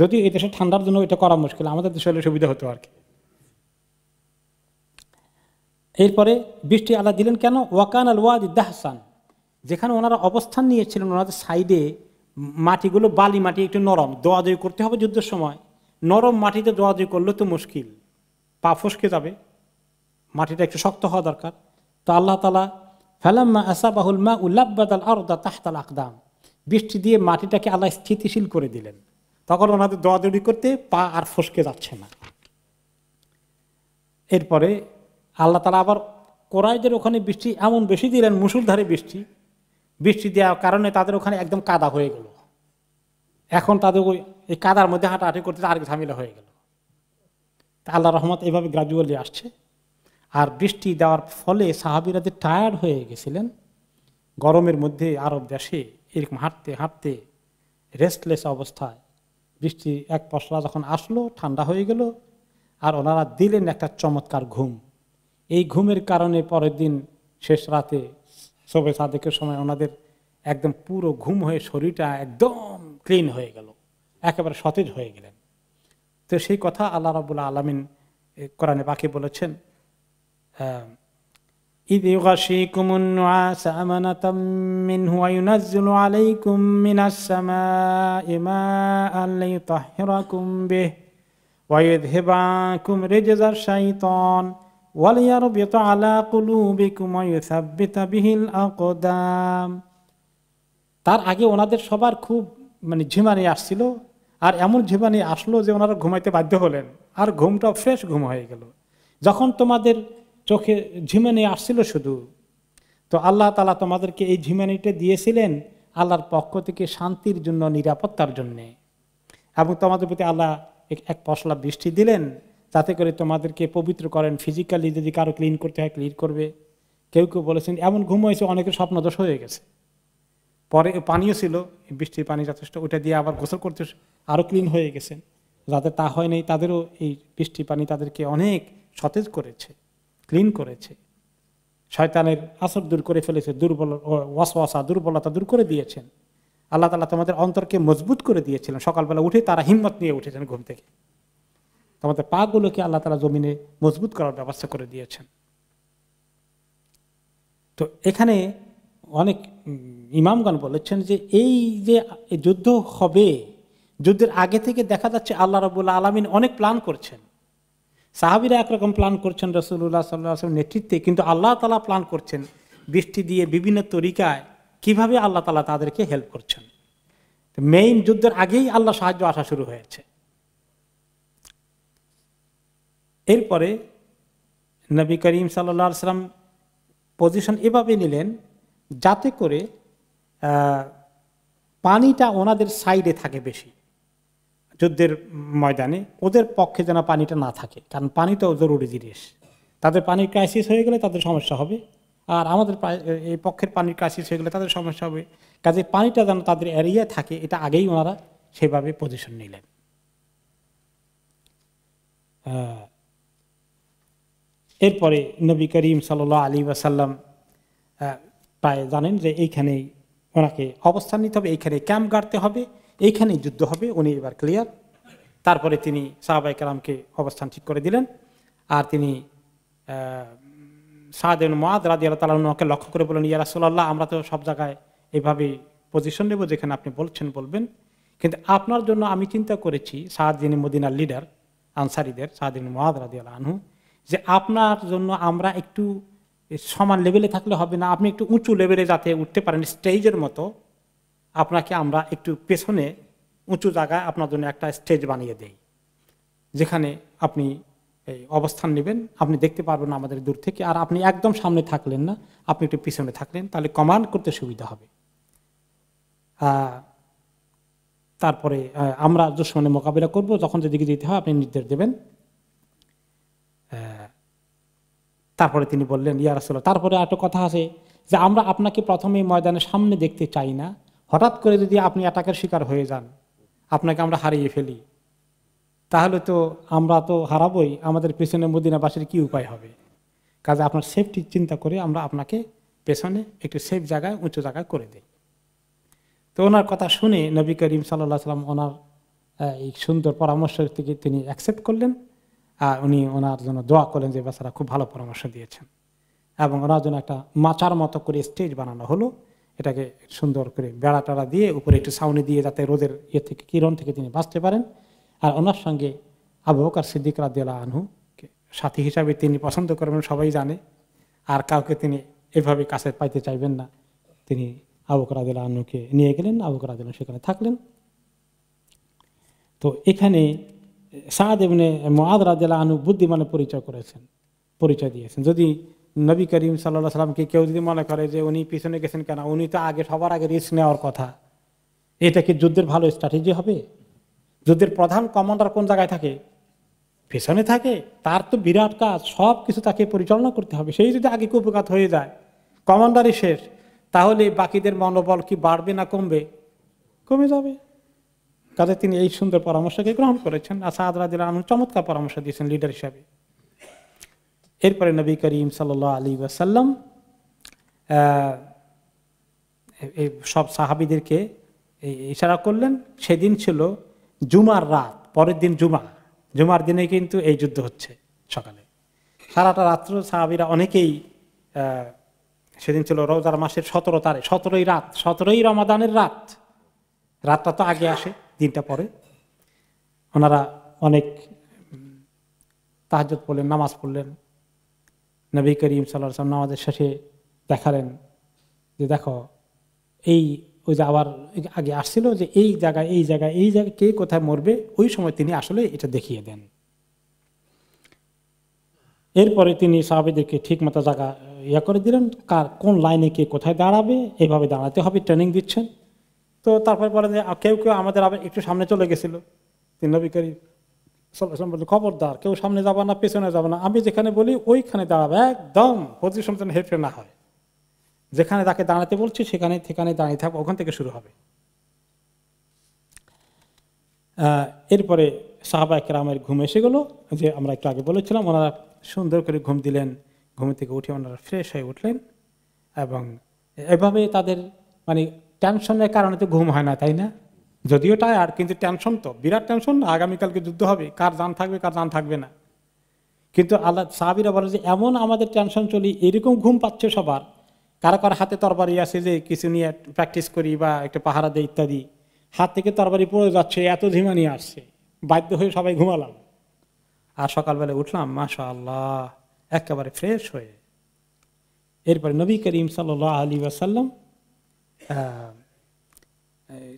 যদি এই দেশে ঠান্ডার জন্য এটা করা মুশকিল, আমাদের দেশে হলে সুবিধা হতো আর কি। এরপরে বৃষ্টি আল্লাহ দিলেন কেন? ওয়াকান আল ওয়াদি দাহসান, যেখানে ওনারা অবস্থান নিয়েছিলেন ওনাদের সাইডে মাটিগুলো বালি মাটি একটু নরম, দোয়াদুয়ি করতে হবে যুদ্ধের সময়। নরম মাটিতে দোয়াদুয়ি করলে তো মুশকিল, পা ফসকে যাবে, মাটিটা একটু শক্ত হওয়া দরকার। তো আল্লাহ তাআলা ফালাম্মা আসাবাহুল মা উলাব্বাদাল আরদা তাহতাল আকদাম, বৃষ্টি দিয়ে মাটিটাকে আল্লাহ স্থিতিশীল করে দিলেন। তখন ওনাদের দোয়াদুয়ি করতে পা আর ফসকে যাচ্ছে না। এরপরে আল্লাহ তাআলা আবার কোরাইদের ওখানে বৃষ্টি এমন বেশি দিলেন, মুষলধারে বৃষ্টি দেওয়ার কারণে তাদের ওখানে একদম কাদা হয়ে গেল। এখন তাদের ওই এই কাদার মধ্যে হাঁটাহাঁটি করতে আরেক ঝামেলা হয়ে গেল। তা আল্লাহ রহমত এভাবে গ্রাজুয়ালি আসছে। আর বৃষ্টি দেওয়ার ফলে সাহাবীরা যে টায়ার্ড হয়ে গেছিলেন গরমের মধ্যে, আরব দেশে এরকম হাঁটতে হাঁটতে রেস্টলেস অবস্থায়, বৃষ্টি এক পশলা যখন আসলো ঠান্ডা হয়ে গেল, আর ওনারা দিলেন একটা চমৎকার ঘুম। এই ঘুমের কারণে পরের দিন শেষ রাতে শবে সাদেকের সময় ওনাদের একদম পুরো ঘুম হয়ে শরীরটা একদম ক্লিন হয়ে গেল, একেবারে সতেজ হয়ে গেলেন। তো সেই কথা আল্লাহ রাব্বুল আলামিন কোরআনে পাকে বলেছেন, ইয ইউগাশিকুমুন নুআসা আমানাতাম মিনহু ওয়া ইউনাজ্জিলু আলাইকুম মিনাস সামাই মাআন লিয়ুতাহহিরাকুম বিহি ওয়া ইউযহিবা আনকুম রিজজাশ শাইতান ওয়া লিয়ারবিতা আলা কুলুবিকুম ওয়া ইউসাব্বিতা বিহিল আকদাম। তার আগে ওনাদের সবার খুব ঝিমানি আসছিল, আর এমন ঝিমানি আসলো যে ওনারা ঘুমাইতে বাধ্য হলেন, আর ঘুমটা ফ্রেশ ঘুম হয়ে গেল। যখন তোমাদের চোখে ঝিমানি আসছিল শুধু, তো আল্লাহ তাআলা তোমাদেরকে এই ঝিমানিটা দিয়েছিলেন আল্লাহর পক্ষ থেকে শান্তির জন্য, নিরাপত্তার জন্যে। এবং তোমাদের প্রতি আল্লাহ এক পশলা বৃষ্টি দিলেন যাতে করে তোমাদেরকে পবিত্র করেন। ফিজিক্যালি যদি কারো ক্লিন করতে হয় ক্লিন করবে। কেউ কেউ বলেছেন এমন ঘুম হয়েছে অনেকের স্বপ্নদোষ হয়ে গেছে। পরে পানিও ছিল, বৃষ্টির পানি যথেষ্ট, ওইটা দিয়ে আবার গোসল করতে আরও ক্লিন হয়ে গেছেন। যাদের তা হয় নাই তাদেরও এই বৃষ্টির পানি তাদেরকে অনেক সতেজ করেছে, ক্লিন করেছে, শয়তানের আসর দূর করে ফেলেছে, ওয়াসওয়াসা দুর্বলতা দূর করে দিয়েছেন। আল্লাহ তাআলা তোমাদের অন্তরকে মজবুত করে দিয়েছিলেন। সকালবেলা উঠে তারা হিম্মত নিয়ে উঠেছেন ঘুম থেকে। তোমাদের পাগুলোকে আল্লাহ তাআলা জমিনে মজবুত করার ব্যবস্থা করে দিয়েছেন। তো এখানে অনেক ইমামগণ বলেছেন যে এই যে যুদ্ধ হবে, যুদ্ধের আগে থেকে দেখা যাচ্ছে আল্লাহ রাব্বুল আলামিন অনেক প্ল্যান করছেন। সাহাবীরা একরকম প্ল্যান করছেন রাসূলুল্লাহ সাল্লাল্লাহু আলাইহি ওয়াসাল্লামের নেতৃত্বে, কিন্তু আল্লাহ তাআলা প্ল্যান করছেন বৃষ্টি দিয়ে বিভিন্ন তরিকায় কিভাবে আল্লাহ তাআলা তাদেরকে হেল্প করছেন। মেইন যুদ্ধের আগেই আল্লাহ সাহায্য আসা শুরু হয়েছে। এরপরে নবী করিম সাল্লাল্লাহু আলাইহি ওয়াসাল্লাম পজিশন এভাবে নিলেন যাতে করে পানিটা ওনাদের সাইডে থাকে বেশি যুদ্ধের ময়দানে, ওদের পক্ষে যেন পানিটা না থাকে, কারণ পানিটাও জরুরি জিনিস। তাদের পানির ক্রাইসিস হয়ে গেলে তাদের সমস্যা হবে, আর আমাদের এই পক্ষের পানির ক্রাইসিস হয়ে গেলে তাদের সমস্যা হবে। কাজে পানিটা যেন তাদের এরিয়ায় থাকে, এটা আগেই ওনারা সেভাবে পজিশন নিলেন। এরপরে নবী করিম সাল্লাল্লাহু আলাইহি ওয়াসাল্লাম প্রায় জানেন যে এইখানেই ওনাকে অবস্থান নিতে হবে, এইখানে ক্যাম্প গাড়তে হবে, এইখানেই যুদ্ধ হবে। উনি এবার ক্লিয়ার। তারপরে তিনি সাহাবায়ে কেরামকে অবস্থান ঠিক করে দিলেন, আর তিনি সাদ ইবনে মুআয রাদিয়াল্লাহু তাআলা আনহুকে লক্ষ্য করে বলেন, ইয়া রাসূলুল্লাহ, আমরা তো সব জায়গায় এভাবে পজিশন নেব যেখানে আপনি বলছেন বলবেন, কিন্তু আপনার জন্য আমি চিন্তা করেছি, সাদ যিনি মদিনার লিডার আনসারীদের, সাদ ইবনে মুআয রাদিয়াল্লাহু আনহু, যে আপনার জন্য আমরা একটু সমান লেভেলে থাকলে হবে না, আপনি একটু উঁচু লেভেলে যাতে উঠতে পারেন স্টেজের মতো, আপনাকে আমরা একটু পেছনে উঁচু জায়গায় আপনার জন্য একটা স্টেজ বানিয়ে দেই, যেখানে আপনি এই অবস্থান নেবেন, আপনি দেখতে পারবেন আমাদের দূর থেকে, আর আপনি একদম সামনে থাকলেন না, আপনি একটু পিছনে থাকলেন, তাহলে কমান্ড করতে সুবিধা হবে। তারপরে আমরা দুশমনের মোকাবিলা করব, যখন যেদিকে যেতে হয় আপনি নির্দেশ দেবেন। তারপরে তিনি বললেন, ইয়া রাসূলুল্লাহ, তারপরে একটা কথা আছে যে আমরা আপনাকে প্রথমে ময়দানের সামনে দেখতে চাই না, হঠাৎ করে যদি আপনি অ্যাটাকের শিকার হয়ে যান, আপনাকে আমরা হারিয়ে ফেলি, তাহলে তো আমরা তো হারাবই, আমাদের পেছনে মদিনাবাসীর কি উপায় হবে? কাজে আপনার সেফটি চিন্তা করে আমরা আপনাকে পেছনে একটু সেফ জায়গায়, উঁচু জায়গায় করে দিই। তো ওনার কথা শুনে নবী করিম সাল্লাল্লাহু আলাইহি ওয়াসাল্লাম ওনার এই সুন্দর পরামর্শ থেকে তিনি অ্যাকসেপ্ট করলেন। উনি ওনার জন্য দোয়া করলেন যে বেচারা খুব ভালো পরামর্শ দিয়েছেন, এবং ওনার জন্য একটা মাচার মতো করে স্টেজ বানানো হলো, এটাকে সুন্দর করে বেড়া টেড়া দিয়ে উপরে একটু ছাউনি দিয়ে, যাতে রোদের থেকে কিরণ থেকে তিনি বাঁচতে পারেন। আর ওনার সঙ্গে আবু বকর সিদ্দিক রাদিয়াল্লাহু আনহু সাথী হিসাবে তিনি পছন্দ করবেন, সবাই জানে, আর কাউকে তিনি এভাবে কাছে পাইতে চাইবেন না। তিনি আবু বকর রাদিয়াল্লাহু আনহুকে নিয়ে গেলেন, আবু বকর রাদিয়াল্লাহু আনহু সেখানে থাকলেন। তো সাদ ইবনে মুআদ রাদিয়াল্লাহু আনহু বুদ্ধিমানের পরিচয় দিয়েছেন। যদি নবী করিম সাল্লাল্লাহু আলাইহি ওয়াসাল্লামকে কেউ যদি মনে করে যে উনি পিছনে গেছেন কেন, উনি তো সবার আগে রিস্ক নেওয়ার কথা, এটা কি যুদ্ধের ভালো স্ট্র্যাটেজি হবে? যুদ্ধের প্রধান কমান্ডার কোন জায়গায় থাকে? পেছনে থাকে। তার তো বিরাট কাজ, সব কিছু তাকে পরিচালনা করতে হবে। সেই যদি আগে কুপঘাত হয়ে যায়, কমান্ডারই শেষ, তাহলে বাকিদের মনোবল কি বাড়বে না কমবে? কমে যাবে। কাজে তিনি এই সুন্দর পরামর্শকে গ্রহণ করেছেন। আর সাদ রাদিয়াল্লাহু আনহু চমৎকার পরামর্শ দিয়েছেন লিডার হিসাবে। এরপরে নবী করিম সাল্লাল্লাহু আলাইহি ওয়াসাল্লাম এই সব সাহাবীদেরকে ইশারা করলেন। সেদিন ছিল জুমার রাত, পরের দিন জুমার দিনে কিন্তু এই যুদ্ধ হচ্ছে। সকালে সারাটা রাত্র সাহাবীরা অনেকেই, সেদিন ছিল রোজার মাসের 17 তারিখ, 17ই রমাদানের রাতটা তো আগে আসে, দিনটা পরে। ওনারা অনেক তাহাজ্জুদ পড়লেন, নামাজ পড়লেন। নবী করিম সাল্লাল্লাহু আলাইহি ওয়াসাল্লাম নামাজের শেষে দেখালেন যে দেখো, ওই যে আবার আগে আসছিল যে এই জায়গায় কে কোথায় মরবে, ওই সময় তিনি আসলে এটা দেখিয়ে দেন। এরপরে তিনি সাহাবীদেরকে ঠিক মতো জায়গা করে দিলেন, কোন লাইনে কে কোথায় দাঁড়াবে, এইভাবে দাঁড়াতে হবে, ট্রেনিং দিচ্ছেন। তো তারপরে বলেন যে কেউ আমাদের আবার একটু সামনে চলে গেছিল, তিনি নবী করিম সাল্লাল্লাহু আলাইহি ওয়াসাল্লাম বললেন, খবরদার, কেউ সামনে যাবে না, পেছনে যাবে না, আমি যেখানে বলি ওইখানে দাঁড়াবে, একদম পজিশন যেন হেরফের না হয়, যেখানে তাকে দাঁড়াতে বলছি সেখানে দাঁড়িয়ে থাকবে, ওখান থেকে শুরু হবে। এরপরে সাহাবায়ে কেরামের ঘুম এসে গেল, যে আমরা একটু আগে বলেছিলাম, ওনারা সুন্দর করে ঘুম দিলেন। ঘুম থেকে উঠে ওনারা ফ্রেশ হয়ে উঠলেন, এবং এভাবে তাদের টেনশনের কারণে তো ঘুম হয় না, তাই না? যদিও টায়ার্ড, কিন্তু টেনশন তো বিরাট টেনশন, আগামীকালকে যুদ্ধ হবে, কার জান থাকবে কার জান থাকবে না। কিন্তু আল্লাহ সাহাবীরা বলে যে এমন আমাদের টেনশন চলি, এরকম ঘুম পাচ্ছে সবার, কারো হাতে তরবারি আছে যে কিছু নিয়ে প্র্যাকটিস করি বা একটা পাহারা দেয় ইত্যাদি, হাত থেকে তরবারি পড়ে যাচ্ছে, এত ঝিমানি আসছে, বাধ্য হয়ে সবাই ঘুমালাম। আর সকালবেলা উঠলাম মাশাআল্লাহ একেবারে ফ্রেশ হয়ে। এরপরে নবী করিম সাল্লাল্লাহু আলাইহি ওয়াসাল্লাম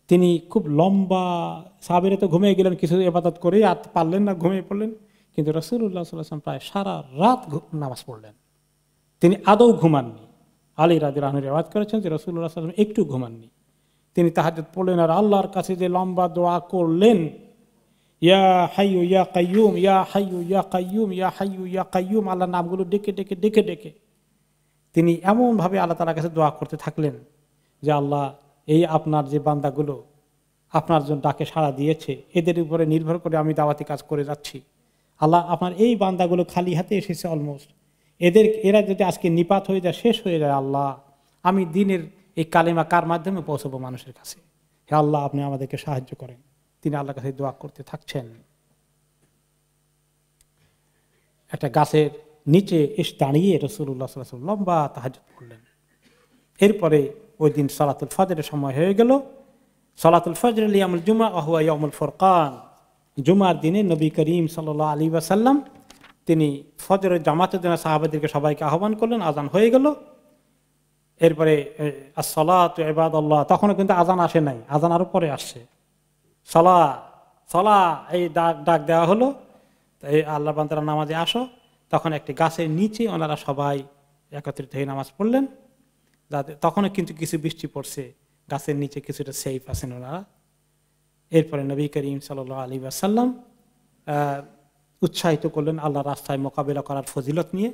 তিনি খুব লম্বা, সাহাবীরা তো ঘুমিয়ে গেলেন কিছু ইবাদত করে, আর পারলেন না, ঘুমিয়ে পড়লেন। কিন্তু রাসূলুল্লাহ সাল্লাল্লাহু আলাইহি ওয়াসাল্লাম প্রায় সারা রাত নামাজ পড়লেন, তিনি আদৌ ঘুমাননি। আলী রাদিয়াল্লাহু আনহু রিওয়ায়াত করেছেন যে রাসূলুল্লাহ সাল্লাল্লাহু আলাইহি ওয়াসাল্লাম একটু ঘুমাননি, তিনি তাহাজ্জুদ পড়লেন আর আল্লাহর কাছে যে লম্বা দোয়া করলেন, ইয়া হাইয়ু ইয়া কাইয়ুম, ইয়া হাইয়ু ইয়া কাইয়ুম, ইয়া হাইয়ু ইয়া কাইয়ুম, আল্লাহর নামগুলো ডেকে তিনি এমন ভাবে আল্লাহ তাআলার কাছে দোয়া করতে থাকলেন যে আল্লাহ, এই আপনার যে বান্দাগুলো আপনার জন্য ডাকে সাড়া দিয়েছে, এদের উপরে নির্ভর করে আমি দাওয়াতি কাজ করে যাচ্ছি। আল্লাহ, আপনার এই বান্দাগুলো খালি হাতে এসেছে অলমোস্ট, এরা যদি আজকে নিপাত হয়ে যায়, শেষ হয়ে যায়, আল্লাহ আমি দিনের এই কালেমা কার মাধ্যমে পৌঁছবো মানুষের কাছে? হে আল্লাহ, আপনি আমাদেরকে সাহায্য করেন। তিনি আল্লাহর কাছে দোয়া করতে থাকছেন। একটা গাছের নিচে এসে দাঁড়িয়ে রাসূলুল্লাহ সাল্লাল্লাহু আলাইহি ওয়াসাল্লাম লম্বা তাহাজ্জুদ পড়লেন। এরপরে ওই দিন সালাতুল ফজরের সময় হয়ে গেল। সালাতুল ফজর লিয়ামুল জুমা ওয়া হুয়া ইয়াউমুল ফুরকান, জুমার দিনে নবী করিম সাল্লাল্লাহু আলাইহি ওয়াসাল্লাম তিনি ফজরের জামাতের জন্য সাহাবাদেরকে সবাইকে আহ্বান করলেন। আজান হয়ে গেল। এরপরে আসসালাতু ইবাদাল্লাহ, তখনও কিন্তু আজান আসে নাই, আজান আরো পরে আসছে। সলা সলা এই ডাক দেওয়া হলো, এই আল্লাহ বান্দারা নামাজে আসো। তখন একটি গাছের নিচে ওনারা সবাই একত্রিত হয়ে নামাজ পড়লেন। তখনও কিন্তু কিছু বৃষ্টি পড়ছে, গাছের নিচে কিছুটা সেফ আছেন ওনারা। এরপরে নবী করিম সাল্লাল্লাহু আলাইহি ওয়াসাল্লাম উৎসাহিত করলেন আল্লাহ রাস্তায় মোকাবিলা করার ফজিলত নিয়ে,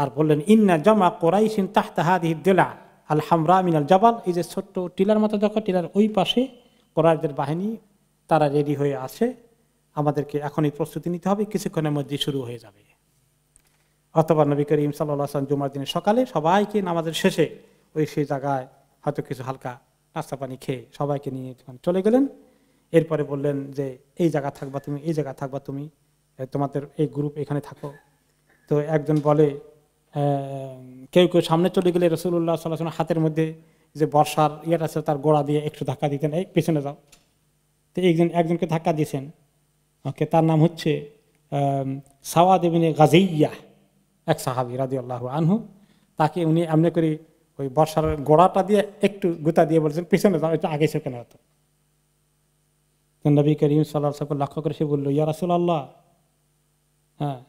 আর বললেন ইন্না জামা কুরাইশিন তাহতা হাদিহি দিলা আল হামরা মিনাল জাবাল। এই যে ছোট্ট টিলার মতো দেখো, টিলার ওই পাশে কুরাইশদের বাহিনী তারা রেডি হয়ে আছে, আমাদেরকে এখনই প্রস্তুতি নিতে হবে, কিছুক্ষণের মধ্যে শুরু হয়ে যাবে। অথবা নবী করিম সাল্লাল্লাহু আলাইহি ওয়াসাল্লাম জুমার দিনের সকালে সবাইকে নামাজের শেষে ওই সেই জায়গায় হয়তো কিছু হালকা নাস্তা পানি খেয়ে সবাইকে নিয়ে চলে গেলেন। এরপরে বললেন যে এই জায়গা থাকবা তুমি, এই জায়গা থাকবা তুমি, তোমাদের এই গ্রুপ এখানে থাকো। তো একজন বলে, কেউ কেউ সামনে চলে গেলে রাসূলুল্লাহ সাল্লাল্লাহু আলাইহি ওয়াসাল্লাম হাতের মধ্যে যে বর্ষার ইয়েটা আছে তার গোড়া দিয়ে একটু ধাক্কা দিতেন, এই পেছনে যাও। তো একজনকে ধাক্কা দিয়েছেন, ওকে, তার নাম হচ্ছে সাওয়াদ ইবনে গাজিয়া, এক সাহাবী রাদিয়াল্লাহু আনহু। তাকে উনি এমনি করে ওই বর্ষার গোড়াটা দিয়ে একটু গুতা দিয়ে বলছেন পিছনে যাও, এটা আগে সেখানে হতো। নবী করিম সাল্লাল্লাহু আলাইহি ওয়াসাল্লাম লক্ষ্য করে সে বলল, ইয়া রাসূলুল্লাহ, হ্যাঁ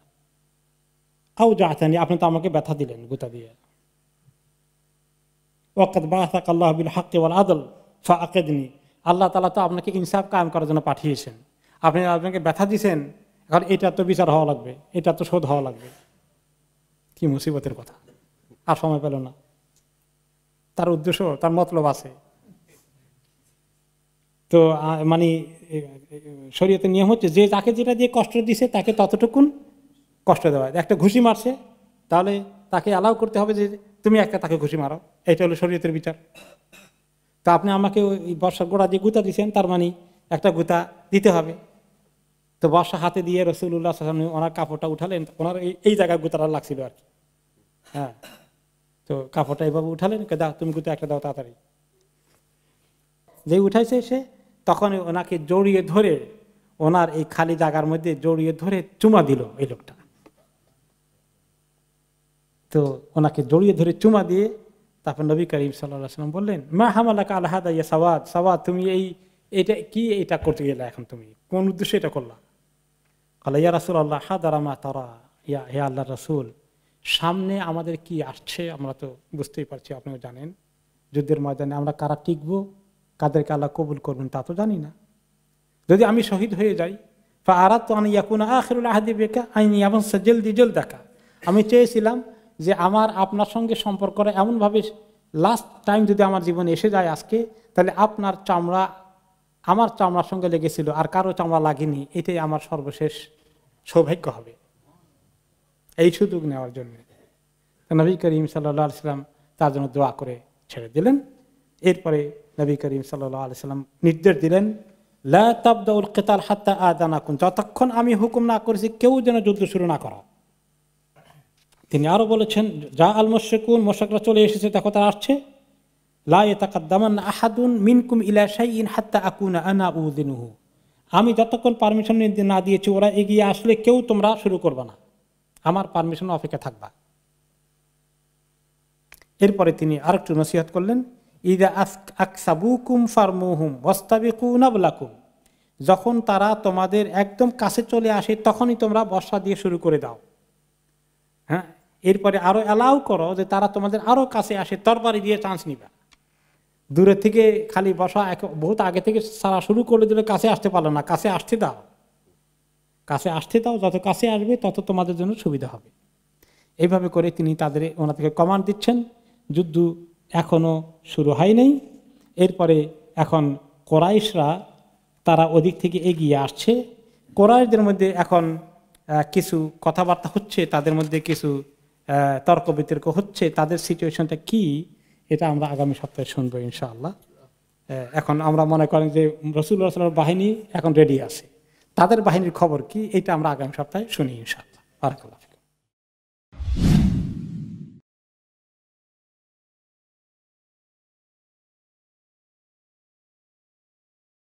আও জাআতানি, আপনি তো আমাকে ব্যথা দিলেন গুতা দিয়ে। ওয়াকাদ বাআসাকা আল্লাহু বিল হাক্কি ওয়াল আদল ফাআকিদনি, আল্লাহ তাআলা তো আপনাকে ইনসাফ কায়েম করার জন্য পাঠিয়েছেন, আপনাকে ব্যথা দিয়েছেন, এখন এটা তো বিচার হওয়া লাগবে, এটা তো শোধ হওয়া লাগবে। কি মুসিবতের কথা! আর সময় পেল না, তার উদ্দেশ্য, তার মতলব আছে। তো মানে শরীয়তের নিয়ম হচ্ছে যে তাকে যেটা দিয়ে কষ্ট দিছে তাকে ততটুকুন কষ্ট দেওয়া। একটা ঘুষি মারছে, তাহলে তাকে অ্যালাউ করতে হবে যে তুমি একটা তাকে ঘুষি মারো, এটা হলো শরীয়তের বিচার। তা আপনি আমাকে ওই বর্ষার গোড়া দিয়ে গুতা দিচ্ছেন, তার মানে একটা গুতা দিতে হবে। তো বর্ষা হাতে দিয়ে রাসূলুল্লাহ সাল্লাল্লাহু আলাইহি ওয়াসাল্লাম ওনার কাপড়টা উঠালেন, ওনার এই জায়গায় গুতাটা লাগছিল আর কি। হ্যাঁ, তো কাপড়টা এভাবে উঠালেন, দাও তুমি গুতা একটা দাও তাড়াতাড়ি। যে উঠাইছে সে, তখন ওনাকে জড়িয়ে ধরে, ওনার এই খালি জায়গার মধ্যে জড়িয়ে ধরে চুমা দিল এই লোকটা। তো ওনাকে জড়িয়ে ধরে চুমা দিয়ে তারপর নবী করিম সাল্লাল্লাহু আলাইহি ওয়াসাল্লাম বললেন, মা হামালাকা আলা হাদা ইয়া সাওয়াদ, সাওয়াদ তুমি এটা কি এটা করতে গেলে, এখন তুমি কোন উদ্দেশ্যে এটা করলা? ক্বালা ইয়া রাসূলুল্লাহ হাদারা মা তারা, হে আল্লাহর রাসূল, সামনে আমাদের কি আসছে আমরা তো বুঝতেই পারছি, আপনিও জানেন, যুদ্ধের ময়দানে আমরা কারা টিকবো, কাদেরকে আল্লাহ কবুল করবেন তা তো জানি না। যদি আমি শহীদ হয়ে যাই, ফাআরাদতু আন ইয়াকুনা আখিরুল আহদি বিকা আন ইয়ামসা জলদি জলদাকা, আমি চেয়েছিলাম যে আমার আপনার সঙ্গে সম্পর্কটা এমনভাবে লাস্ট টাইম যদি আমার জীবনে এসে যায় আজকে, তাহলে আপনার চামড়া আমার চামড়ার সঙ্গে লেগেছিল আর কারো চামড়া লাগেনি, এটাই আমার সর্বশেষ সৌভাগ্য হবে, এই সুযোগ নেওয়ার জন্য। নবী করিম সাল্লাল্লাহু আলাইহি ওয়াসাল্লাম তার জন্য দোয়া করে ছেড়ে দিলেন। এরপরে নবী করিম সাল্লাল্লাহু আলাইহি ওয়াসাল্লাম নির্দেশ দিলেন, লা তাবদাউল কিতাল হাত্তা আযানাকুম, যতক্ষণ আমি হুকুম না করেছি কেউ যেন যুদ্ধ শুরু না করো। তিনি আরো বলেছেন, যা আল মুশরিকুন, মুশরিকরা চলে এসেছে, দেখো তারা আসছে, লা ইয়াতাকাদ্দামান্না আহাদুন মিনকুম ইলা শাইইন হাত্তা আকুনা আনা উযিনুহু, আমি যতক্ষণ পারমিশন না দিয়েছি ওরা এগিয়ে আসলে কেউ তোমরা শুরু করবে না, আমার পারমিশন অপেক্ষা থাকবা। এরপরে তিনি আরেকটু নসিহত করলেন, ইযা আকসাবুকুম ফারমুহুম ওয়াস্তাবিকু নাবলাকুম, যখন তারা তোমাদের একদম কাছে চলে আসে তখনই তোমরা বর্ষা দিয়ে শুরু করে দাও। হ্যাঁ, এরপরে আরো অ্যালাউ করো যে তারা তোমাদের আরো কাছে আসে, তরবারি দিয়ে চান্স নিবা। দূরে থেকে খালি বর্ষা বহুত আগে থেকে সারা শুরু করে দিলে কাছে আসতে পারলো না, কাছে আসতে দাও, কাছে আসতে দাও, যত কাছে আসবে তত তোমাদের জন্য সুবিধা হবে। এইভাবে করে তিনি ওনাদেরকে কমান্ড দিচ্ছেন। যুদ্ধ এখনো শুরু হয় নাই। এরপরে এখন কোরাইশরা তারা ওদিক থেকে এগিয়ে আসছে। কোরাইশদের মধ্যে এখন কিছু কথাবার্তা হচ্ছে, তাদের মধ্যে কিছু তর্ক বিতর্ক হচ্ছে। তাদের সিচুয়েশনটা কি এটা আমরা আগামী সপ্তাহে শুনবো ইনশাআল্লাহ। এখন আমরা মনে করেন যে রাসূলুল্লাহ সাল্লাল্লাহু আলাইহি ওয়াসাল্লাম বাহিনী এখন রেডি আছে, তাদের বাহিনীর খবর কি এটা আমরা আগামী সপ্তাহে শুনি ইনশাআল্লাহ। বারাকাল্লাহ।